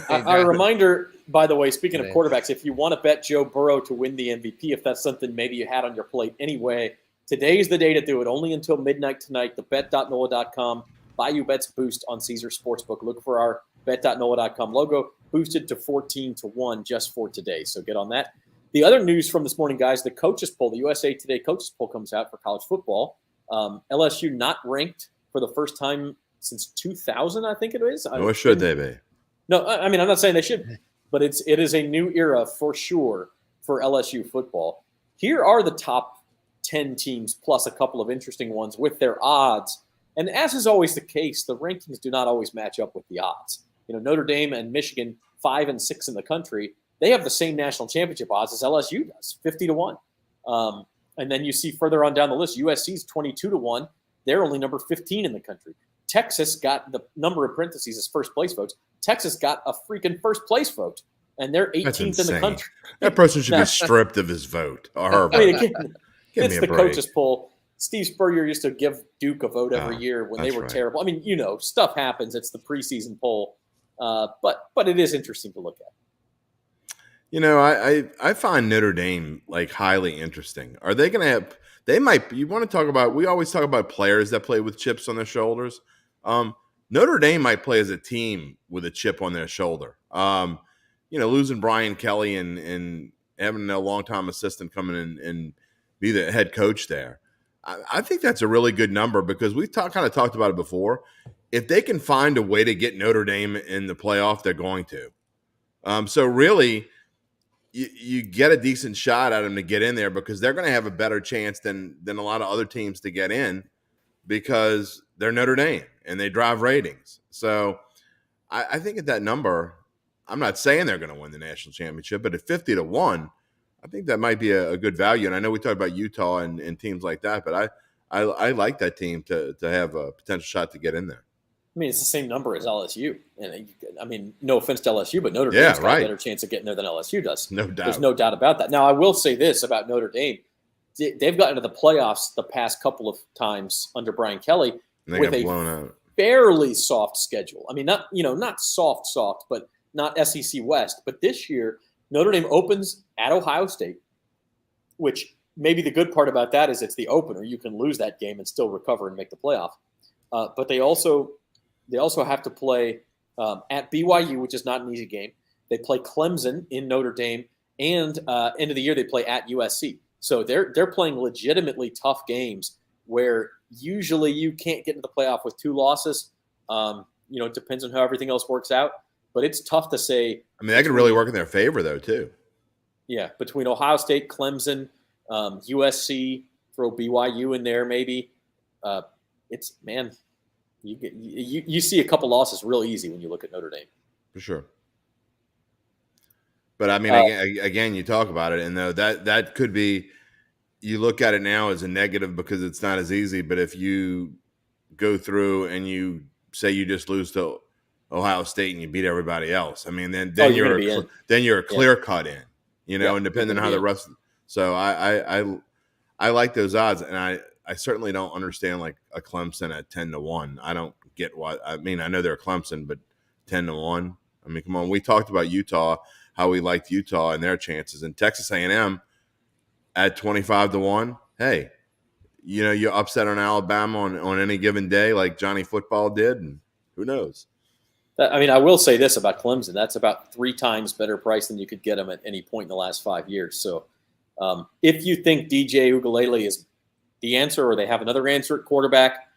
A reminder, by the way, speaking of quarterbacks, if you want to bet Joe Burrow to win the MVP, if that's something maybe you had on your plate anyway, today's the day to do it. Only until midnight tonight. The bet.nola.com Bayou Bets boost on Caesar Sportsbook. Look for our bet.nola.com logo boosted to 14-1 just for today. So get on that. The other news from this morning, guys, the coaches poll, the USA Today coaches poll comes out for college football. LSU not ranked for the first time since 2000, I think it is. Or should they be? No, I mean, I'm not saying they should, but it is a new era for sure for LSU football. Here are the top 10 teams plus a couple of interesting ones with their odds. And as is always the case, the rankings do not always match up with the odds. Notre Dame and Michigan, 5 and 6 in the country, they have the same national championship odds as LSU does, 50-1. And then you see further on down the list, USC's 22-1. They're only number 15 in the country. Texas got the number of parentheses as first place votes. Texas got a freaking first place vote, and they're 18th in the country. That person should be stripped of his vote or her vote. It's the coaches poll. Steve Spurrier used to give Duke a vote every year when they were terrible. I mean, stuff happens. It's the preseason poll, but it is interesting to look at. I find Notre Dame highly interesting. Are they going to have? They might. You want to talk about? We always talk about players that play with chips on their shoulders. Notre Dame might play as a team with a chip on their shoulder. Losing Brian Kelly and having a longtime assistant come in and be the head coach there. I think that's a really good number because we've kind of talked about it before. If they can find a way to get Notre Dame in the playoff, they're going to. So really, you get a decent shot at them to get in there because they're going to have a better chance than a lot of other teams to get in because they're Notre Dame and they drive ratings. So I think at that number, I'm not saying they're going to win the national championship, but at 50-1, I think that might be a good value. And I know we talked about Utah and teams like that, but I like that team to have a potential shot to get in there. I mean, it's the same number as LSU. And I mean, no offense to LSU, but Notre Dame's got a better chance of getting there than LSU does. No doubt. There's no doubt about that. Now, I will say this about Notre Dame. They've gotten to the playoffs the past couple of times under Brian Kelly with a fairly soft schedule. I mean, not soft, but not SEC West. But this year, Notre Dame opens at Ohio State, which maybe the good part about that is it's the opener. You can lose that game and still recover and make the playoff. But they also have to play at BYU, which is not an easy game. They play Clemson in Notre Dame, and end of the year they play at USC. So they're playing legitimately tough games where usually you can't get into the playoff with 2 losses. It depends on how everything else works out. But it's tough to say. I mean, that could really work in their favor, though, too. Yeah, between Ohio State, Clemson, USC, throw BYU in there maybe. You see a couple losses real easy when you look at Notre Dame. For sure. But I mean, again, you talk about it, and though that could be, you look at it now as a negative because it's not as easy. But if you go through and you say you just lose to Ohio State and you beat everybody else, I mean, then you're a clear cut in, and depending on how the rest. So I like those odds, and I certainly don't understand a Clemson at 10-1. I don't get what I mean. I know they're Clemson, but 10-1. I mean, come on. We talked about Utah, how we liked Utah and their chances, and Texas A&M at 25-1. Hey, you upset on Alabama on any given day like Johnny Football did, and who knows? I mean, I will say this about Clemson: that's about 3 times better price than you could get them at any point in the last 5 years. So If you think DJ Uiagalelei is the answer, or they have another answer at quarterback,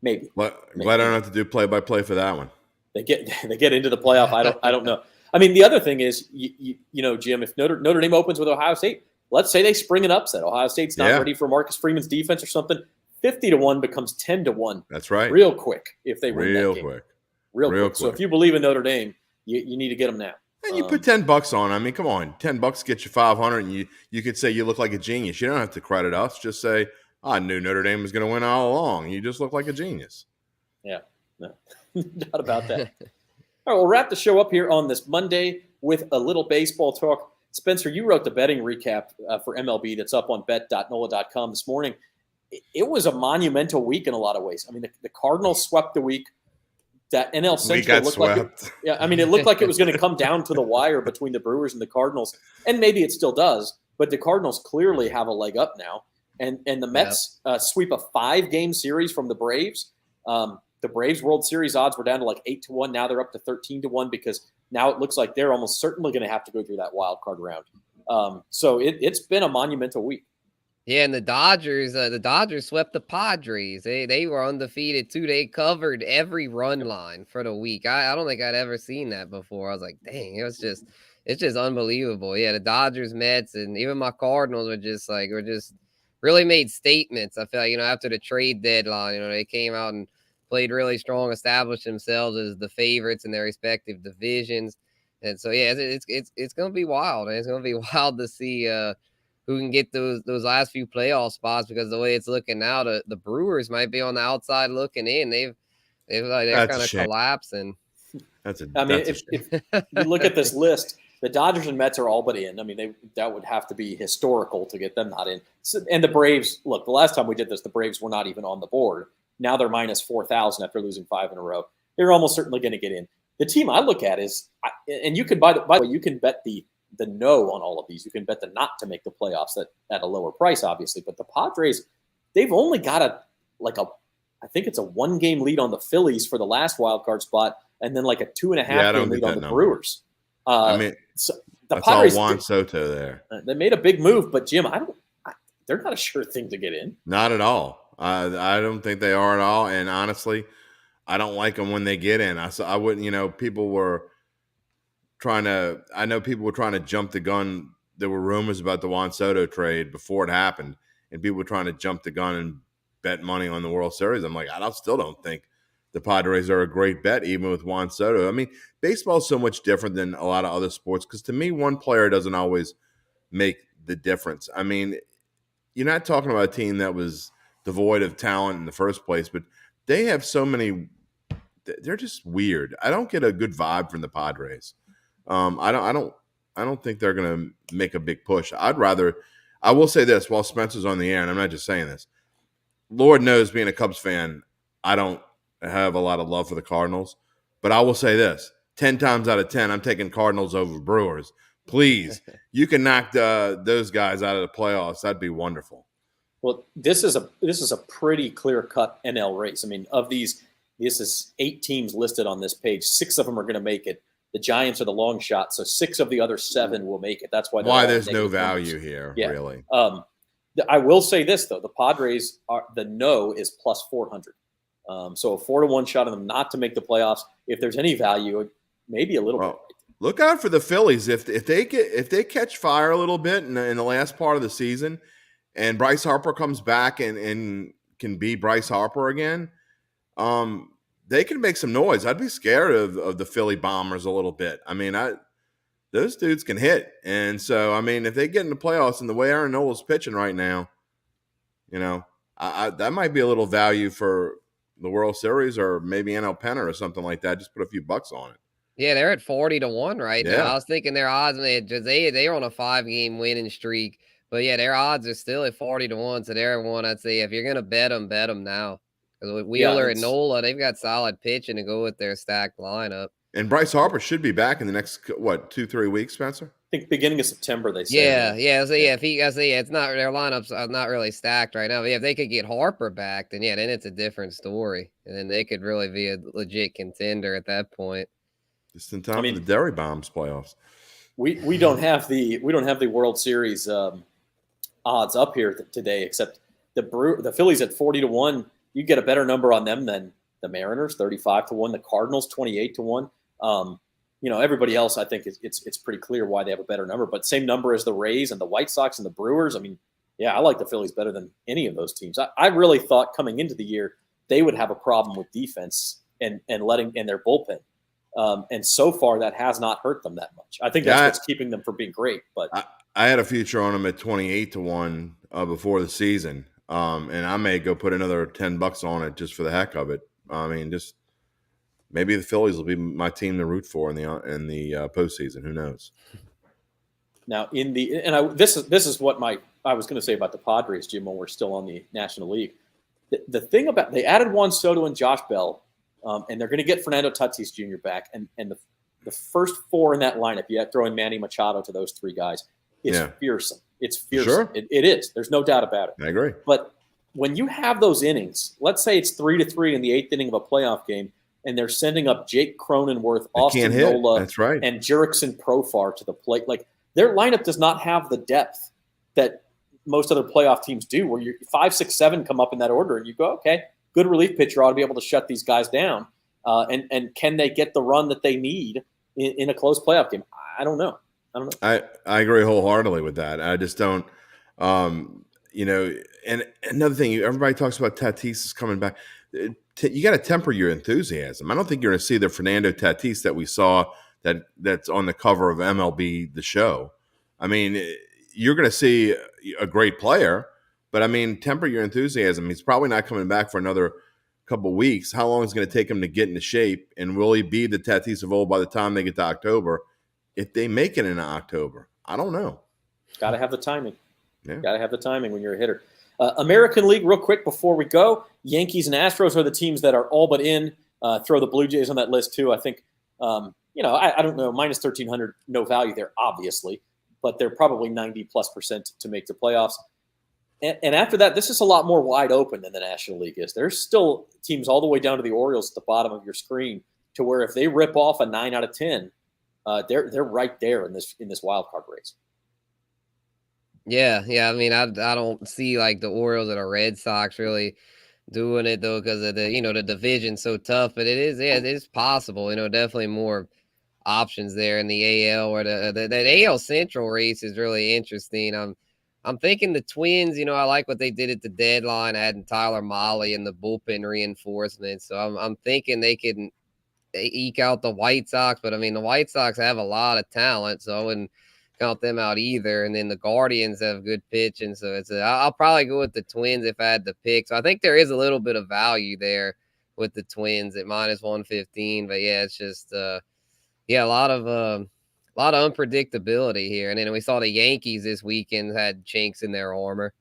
maybe. Glad I don't have to do play-by-play for that one. They get into the playoff. I don't know. I mean, the other thing is, you know, Jim, if Notre Dame opens with Ohio State, let's say they spring an upset. Ohio State's not ready for Marcus Freeman's defense or something. 50-1 becomes 10-1. That's right. Real quick if they win that game. Real quick. So if you believe in Notre Dame, you need to get them now. And you put $10 on. I mean, come on, $10 gets you 500, and you could say you look like a genius. You don't have to credit us. Just say, I knew Notre Dame was going to win all along. You just look like a genius. Yeah, no doubt about that. All right, we'll wrap the show up here on this Monday with a little baseball talk. Spencer, you wrote the betting recap for MLB that's up on bet.nola.com this morning. It was a monumental week in a lot of ways. I mean, the Cardinals swept the week. That NL Central looked like it looked like it was going to come down to the wire between the Brewers and the Cardinals, and maybe it still does. But the Cardinals clearly have a leg up now, and the Mets sweep a 5-game series from the Braves. The Braves World Series odds were down to like 8-1. Now they're up to 13-1 because now it looks like they're almost certainly going to have to go through that wild card round. So it's been a monumental week. Yeah, and the Dodgers swept the Padres. They were undefeated too. They covered every run line for the week. I don't think I'd ever seen that before. I was like, dang, it's just unbelievable. Yeah, the Dodgers, Mets, and even my Cardinals were just really made statements. I feel like, after the trade deadline, they came out and played really strong, established themselves as the favorites in their respective divisions. And so, yeah, it's going to be wild. And it's going to be wild to see who can get those last few playoff spots, because the way it's looking now, the Brewers might be on the outside looking in. They're kind of collapsing. If you look at this list, the Dodgers and Mets are all but in. I mean, that would have to be historical to get them not in. So, and the Braves, look, the last time we did this, the Braves were not even on the board. Now they're minus 4,000 after losing 5 in a row. They're almost certainly going to get in. The team I look at is, and you can by the way, you can bet the no on all of these. You can bet the not to make the playoffs at a lower price, obviously. But the Padres, they've only got I think it's a 1-game lead on the Phillies for the last wild card spot, and then like a 2.5-game lead on the Brewers. So the that's Padres, all Juan Soto there. They made a big move, but Jim, they're not a sure thing to get in. Not at all. I don't think they are at all. And honestly, I don't like them when they get in. I wouldn't. People were trying to jump the gun. There were rumors about the Juan Soto trade before it happened, and people were trying to jump the gun and bet money on the World Series. I'm like, I still don't think the Padres are a great bet, even with Juan Soto. I mean, baseball is so much different than a lot of other sports, because to me, one player doesn't always make the difference. I mean, you're not talking about a team that was devoid of talent in the first place, but they have so many. They're just weird. I don't get a good vibe from the Padres. I don't think they're going to make a big push. I will say this while Spencer's on the air, and I'm not just saying this. Lord knows, being a Cubs fan, I don't have a lot of love for the Cardinals, but I will say this: 10 times out of 10, I'm taking Cardinals over Brewers. Please, you can knock those guys out of the playoffs. That'd be wonderful. Well, this is a pretty clear-cut NL race. I mean, of these, this is 8 teams listed on this page. 6 of them are going to make it. The Giants are the long shot, so 6 of the other 7 will make it. That's why there's no value here, really. I will say this, though. The Padres, the no is plus 400. So a 4-1 shot on them not to make the playoffs. If there's any value, maybe a little bit. Look out for the Phillies. If they catch fire a little bit in the last part of the season, and Bryce Harper comes back and can be Bryce Harper again, they can make some noise. I'd be scared of the Philly Bombers a little bit. I mean, those dudes can hit. And so, I mean, if they get in the playoffs and the way Aaron Nola's pitching right now, that might be a little value for the World Series, or maybe NL Pennant or something like that. Just put a few bucks on it. Yeah, they're at 40-1 right now. I was thinking their odds, they're on a 5-game winning streak. But, yeah, their odds are still at 40-1. So they're one, I'd say, if you're going to bet them now. Because with Wheeler and Nola, they've got solid pitching to go with their stacked lineup. And Bryce Harper should be back in the next, 2-3 weeks, Spencer? I think beginning of September, they say. Yeah. So, it's not, their lineups are not really stacked right now. But, if they could get Harper back, then it's a different story. And then they could really be a legit contender at that point. Just in time for the Dairy Bombs playoffs. We don't have the World Series odds up here today, except the Phillies at 40-1. You get a better number on them than the Mariners, 35-1. The Cardinals, 28-1. Everybody else, I think it's pretty clear why they have a better number. But same number as the Rays and the White Sox and the Brewers. I mean, yeah, I like the Phillies better than any of those teams. I really thought coming into the year they would have a problem with defense and their bullpen. And so far, that has not hurt them that much. I think that's what's keeping them from being great. But I had a future on them at 28-1 before the season, and I may go put another $10 on it just for the heck of it. I mean, just maybe the Phillies will be my team to root for in the postseason. Who knows? Now, this is what I was going to say about the Padres, Jim, when we're still on the National League. The thing about they added Juan Soto and Josh Bell. And they're going to get Fernando Tatis Jr. back. And the first four in that lineup, you have to throw in Manny Machado to those three guys, is fearsome. It's fearsome. Sure. It is. There's no doubt about it. I agree. But when you have those innings, let's say it's 3-3 in the eighth inning of a playoff game, and they're sending up Jake Cronenworth, Austin Nola, That's right. and Jurickson Profar to the plate. Like, their lineup does not have the depth that most other playoff teams do, where you 5, 6, 7 come up in that order, and you go, okay, good relief pitcher ought to be able to shut these guys down. And can they get the run that they need in a close playoff game? I don't know. I agree wholeheartedly with that. I just don't, and another thing, everybody talks about Tatis is coming back. You got to temper your enthusiasm. I don't think you're going to see the Fernando Tatis that we saw that's on the cover of MLB The Show. I mean, you're going to see a great player, but I mean, temper your enthusiasm. He's probably not coming back for another couple of weeks. How long is it going to take him to get into shape? And will he be the Tatis of old by the time they get to October? If they make it in October, I don't know. Got to have the timing. Yeah. Got to have the timing when you're a hitter. American League, real quick before we go. Yankees and Astros are the teams that are all but in. Throw the Blue Jays on that list too. I think, I don't know, minus 1,300, no value there, obviously, but they're probably 90+% to make the playoffs. And after that, this is a lot more wide open than the National League is. There's still teams all the way down to the Orioles at the bottom of your screen, to where if they rip off a 9 out of 10, they're right there in this wild card race. Yeah. I mean, I don't see like the Orioles or the Red Sox really doing it though, because of the division's so tough. But it is possible. Definitely more options there in the AL, or the AL Central race is really interesting. I'm thinking the Twins, I like what they did at the deadline, adding Tyler Mahle and the bullpen reinforcement. So I'm thinking they can eke out the White Sox. But, I mean, the White Sox have a lot of talent, so I wouldn't count them out either. And then the Guardians have good pitching. So I'll probably go with the Twins if I had to pick. So I think there is a little bit of value there with the Twins at minus 115. But, yeah, it's just a lot of unpredictability here. And then we saw the Yankees this weekend had chinks in their armor.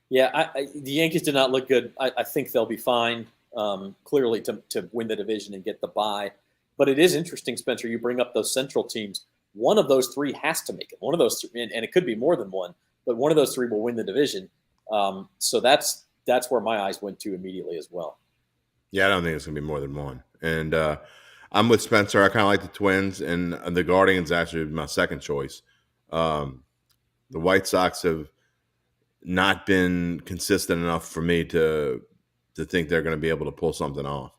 Yeah, the Yankees did not look good. I think they'll be fine, clearly, to win the division and get the bye. But it is interesting, Spencer, you bring up those Central teams. One of those three has to make it. One of those three, and it could be more than one, but one of those three will win the division. So that's where my eyes went to immediately as well. Yeah, I don't think it's going to be more than one. And I'm with Spencer. I kind of like the Twins, and the Guardians actually my second choice. The White Sox have not been consistent enough for me to think they're going to be able to pull something off.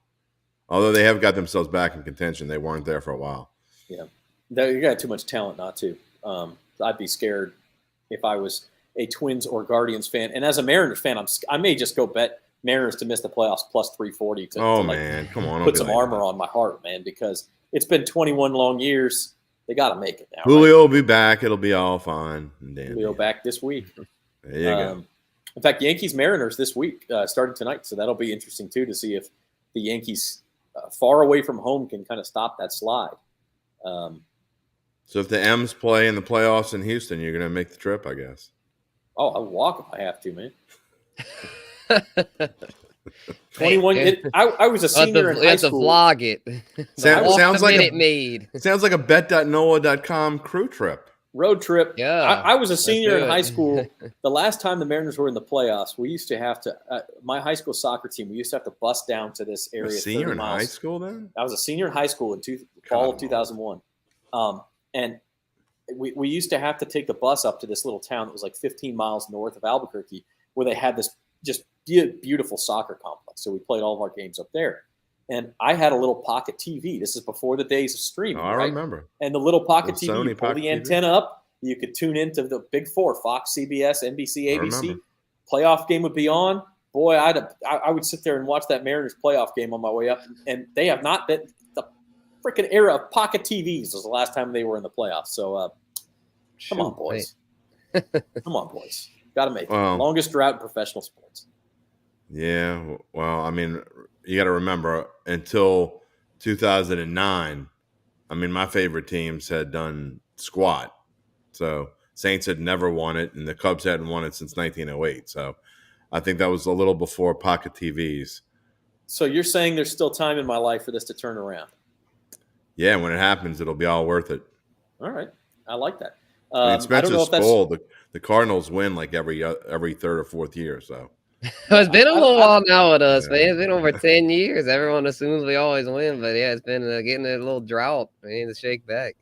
Although they have got themselves back in contention, they weren't there for a while. Yeah, you got too much talent not to. I'd be scared if I was a Twins or Guardians fan. And as a Mariners fan, I may just go bet Mariners to miss the playoffs plus 340 man, come on, put some armor on my heart, man, because it's been 21 long years. They got to make it now. Julio will be back. It'll be all fine. Julio back this week. There you go. In fact, Yankees-Mariners this week, starting tonight, so that'll be interesting too to see if the Yankees far away from home can kind of stop that slide. So if the M's play in the playoffs in Houston, you're going to make the trip, I guess. Oh, I'll walk if I have to, man. 21. I was a senior in high school. Vlog it. Sounds like a bet.nola.com crew trip. Road trip. Yeah. I was a senior in high school. The last time the Mariners were in the playoffs, we used to have to my high school soccer team, we used to have to bus down to this area. A senior in high school then? I was a senior in high school in fall of 2001. And we used to have to take the bus up to this little town that was like 15 miles north of Albuquerque, where they had this just beautiful soccer complex. So we played all of our games up there. And I had a little pocket TV. This is before the days of streaming. I remember. And the little pocket TV, Sony you pull the pocket antenna up, you could tune into the big four: Fox, CBS, NBC, ABC. Playoff game would be on. Boy, I would sit there and watch that Mariners playoff game on my way up. And they have not been – the freaking era of pocket TVs was the last time they were in the playoffs. So, come on, boys. Come on, boys. Got to make it. Longest drought in professional sports. Yeah, well, I mean, you got to remember, until 2009, I mean, my favorite teams had done squat. So Saints had never won it, and the Cubs hadn't won it since 1908. So I think that was a little before pocket TVs. So you're saying there's still time in my life for this to turn around? Yeah, when it happens, it'll be all worth it. All right. I like that. Spencer's spoiled. The Cardinals win like every third or fourth year, so. It's been a little while now with us, man. It's been over 10 years. Everyone assumes we always win, but yeah, it's been getting a little drought. We need to shake back.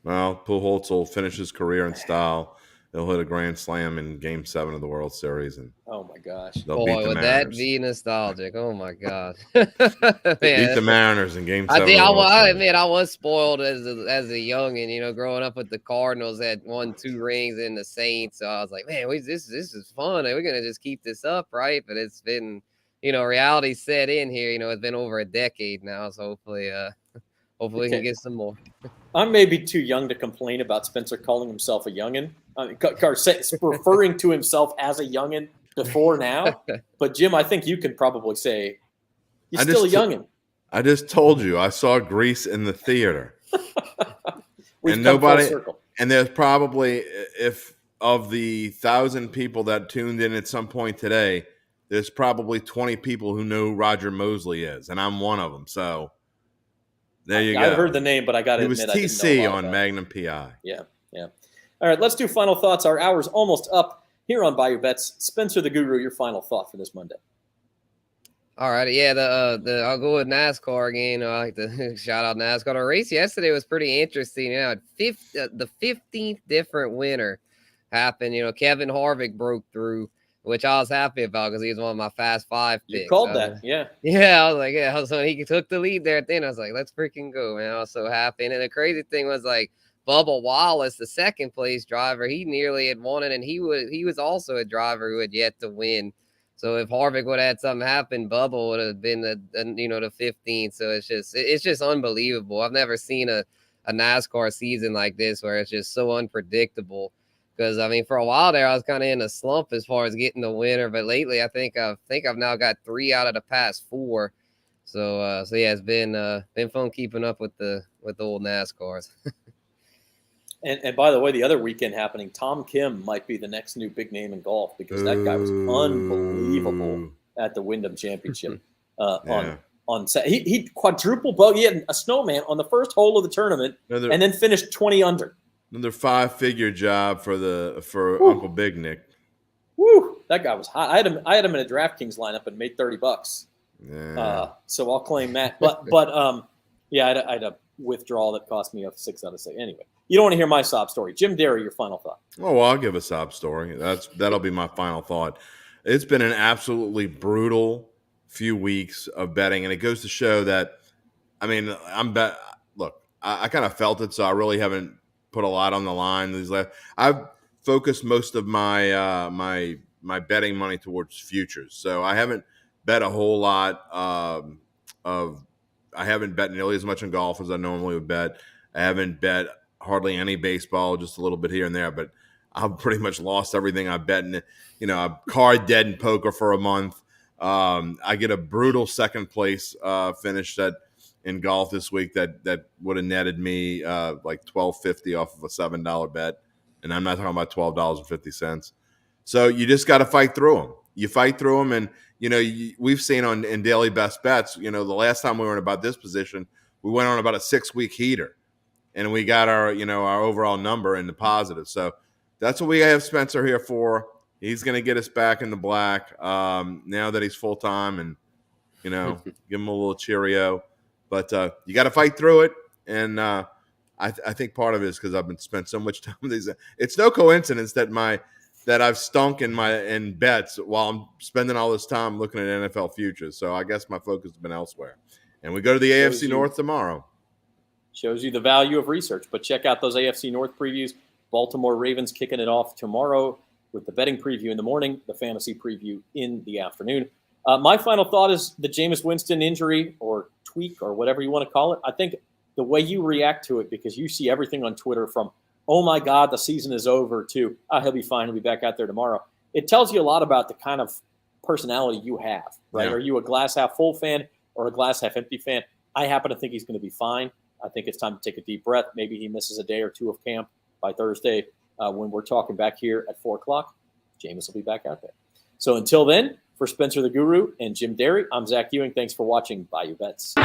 Well, Pujols will finish his career in style. He'll hit a grand slam in Game 7 of the World Series, and oh my gosh, boy, would that be nostalgic? Oh my God, beat the Mariners in Game 7. I admit I was spoiled as a youngin. You know, growing up with the Cardinals, had won 2 rings in the Saints, so I was like, man, this is fun. We're gonna just keep this up, right? But it's been, you know, reality set in here. You know, it's been over a decade now, so hopefully we can get some more. I'm maybe too young to complain about Spencer calling himself a youngin. Referring to himself as a youngin before now. But Jim, I think you can probably say you're still a youngin. I just told you I saw Grease in the theater. And nobody. And there's probably, if of the 1,000 people that tuned in at some point today, there's probably 20 people who know who Roger Mosley is, and I'm one of them. So there you go. I've heard the name, but I got to admit, it was TC on Magnum PI. Yeah. All right, let's do final thoughts. Our hour's almost up here on Bayou Bets. Spencer the Guru, your final thought for this Monday. All right, yeah, I'll go with NASCAR again. I like to shout out NASCAR. The race yesterday was pretty interesting. You know, the 15th different winner happened. You know, Kevin Harvick broke through, which I was happy about because he was one of my Fast 5 picks. You called that, yeah. Yeah, I was like, so he took the lead there at the end. I was like, let's freaking go, man. I was so happy. And then the crazy thing was, like, Bubba Wallace, the second place driver, he nearly had won it, and he was also a driver who had yet to win. So if Harvick would have had something happen, Bubba would have been the 15th. So it's just unbelievable. I've never seen a NASCAR season like this where it's just so unpredictable. Because I mean, for a while there, I was kind of in a slump as far as getting the winner, but lately I think I've now got 3 out of the past 4. So yeah, it's been fun keeping up with the old NASCARs. And by the way, the other weekend happening, Tom Kim might be the next new big name in golf because that guy was unbelievable at the Wyndham Championship. He quadruple bogey. He had a snowman on the first hole of the tournament, and then finished 20 under. Another 5-figure job for Uncle Big Nick. Woo! That guy was hot. I had him in a DraftKings lineup and made $30. Yeah. So I'll claim that. But yeah, I had a withdrawal that cost me a 6 out of 6. Anyway, you don't want to hear my sob story. Jim Derry, your final thought. Oh, well, I'll give a sob story. That'll be my final thought. It's been an absolutely brutal few weeks of betting, and it goes to show that, I mean, look, I kind of felt it, so I really haven't put a lot on the line these last. I've focused most of my my betting money towards futures, so I haven't bet a whole lot I haven't bet nearly as much on golf as I normally would bet. I haven't bet hardly any baseball, just a little bit here and there, but I've pretty much lost everything I bet in. I'm card dead in poker for a month. I get a brutal second place finish in golf this week that would have netted me like $12.50 off of a $7 bet, and I'm not talking about $12.50. So you just got to fight through them. You fight through them, and we've seen in daily best bets. The last time we were in about this position, we went on about a 6-week heater, and we got our our overall number in the positive. So that's what we have Spencer here for. He's going to get us back in the black now that he's full time, and give him a little cheerio. But you got to fight through it, and I I think part of it is because I've been spent so much time with these. It's no coincidence that I've stunk in bets while I'm spending all this time looking at NFL futures. So I guess my focus has been elsewhere. And we go to the AFC North tomorrow. Shows you the value of research. But check out those AFC North previews. Baltimore Ravens kicking it off tomorrow with the betting preview in the morning, the fantasy preview in the afternoon. My final thought is the Jameis Winston injury or tweak or whatever you want to call it. I think the way you react to it, because you see everything on Twitter from, oh my God, the season is over, to, he'll be fine, he'll be back out there tomorrow. It tells you a lot about the kind of personality you have, right? Yeah. Are you a glass half full fan or a glass half empty fan? I happen to think he's going to be fine. I think it's time to take a deep breath. Maybe he misses a day or two of camp by Thursday when we're talking back here at 4 o'clock. Jameis will be back out there. So until then, for Spencer the Guru and Jim Derry, I'm Zach Ewing. Thanks for watching Bayou Bets.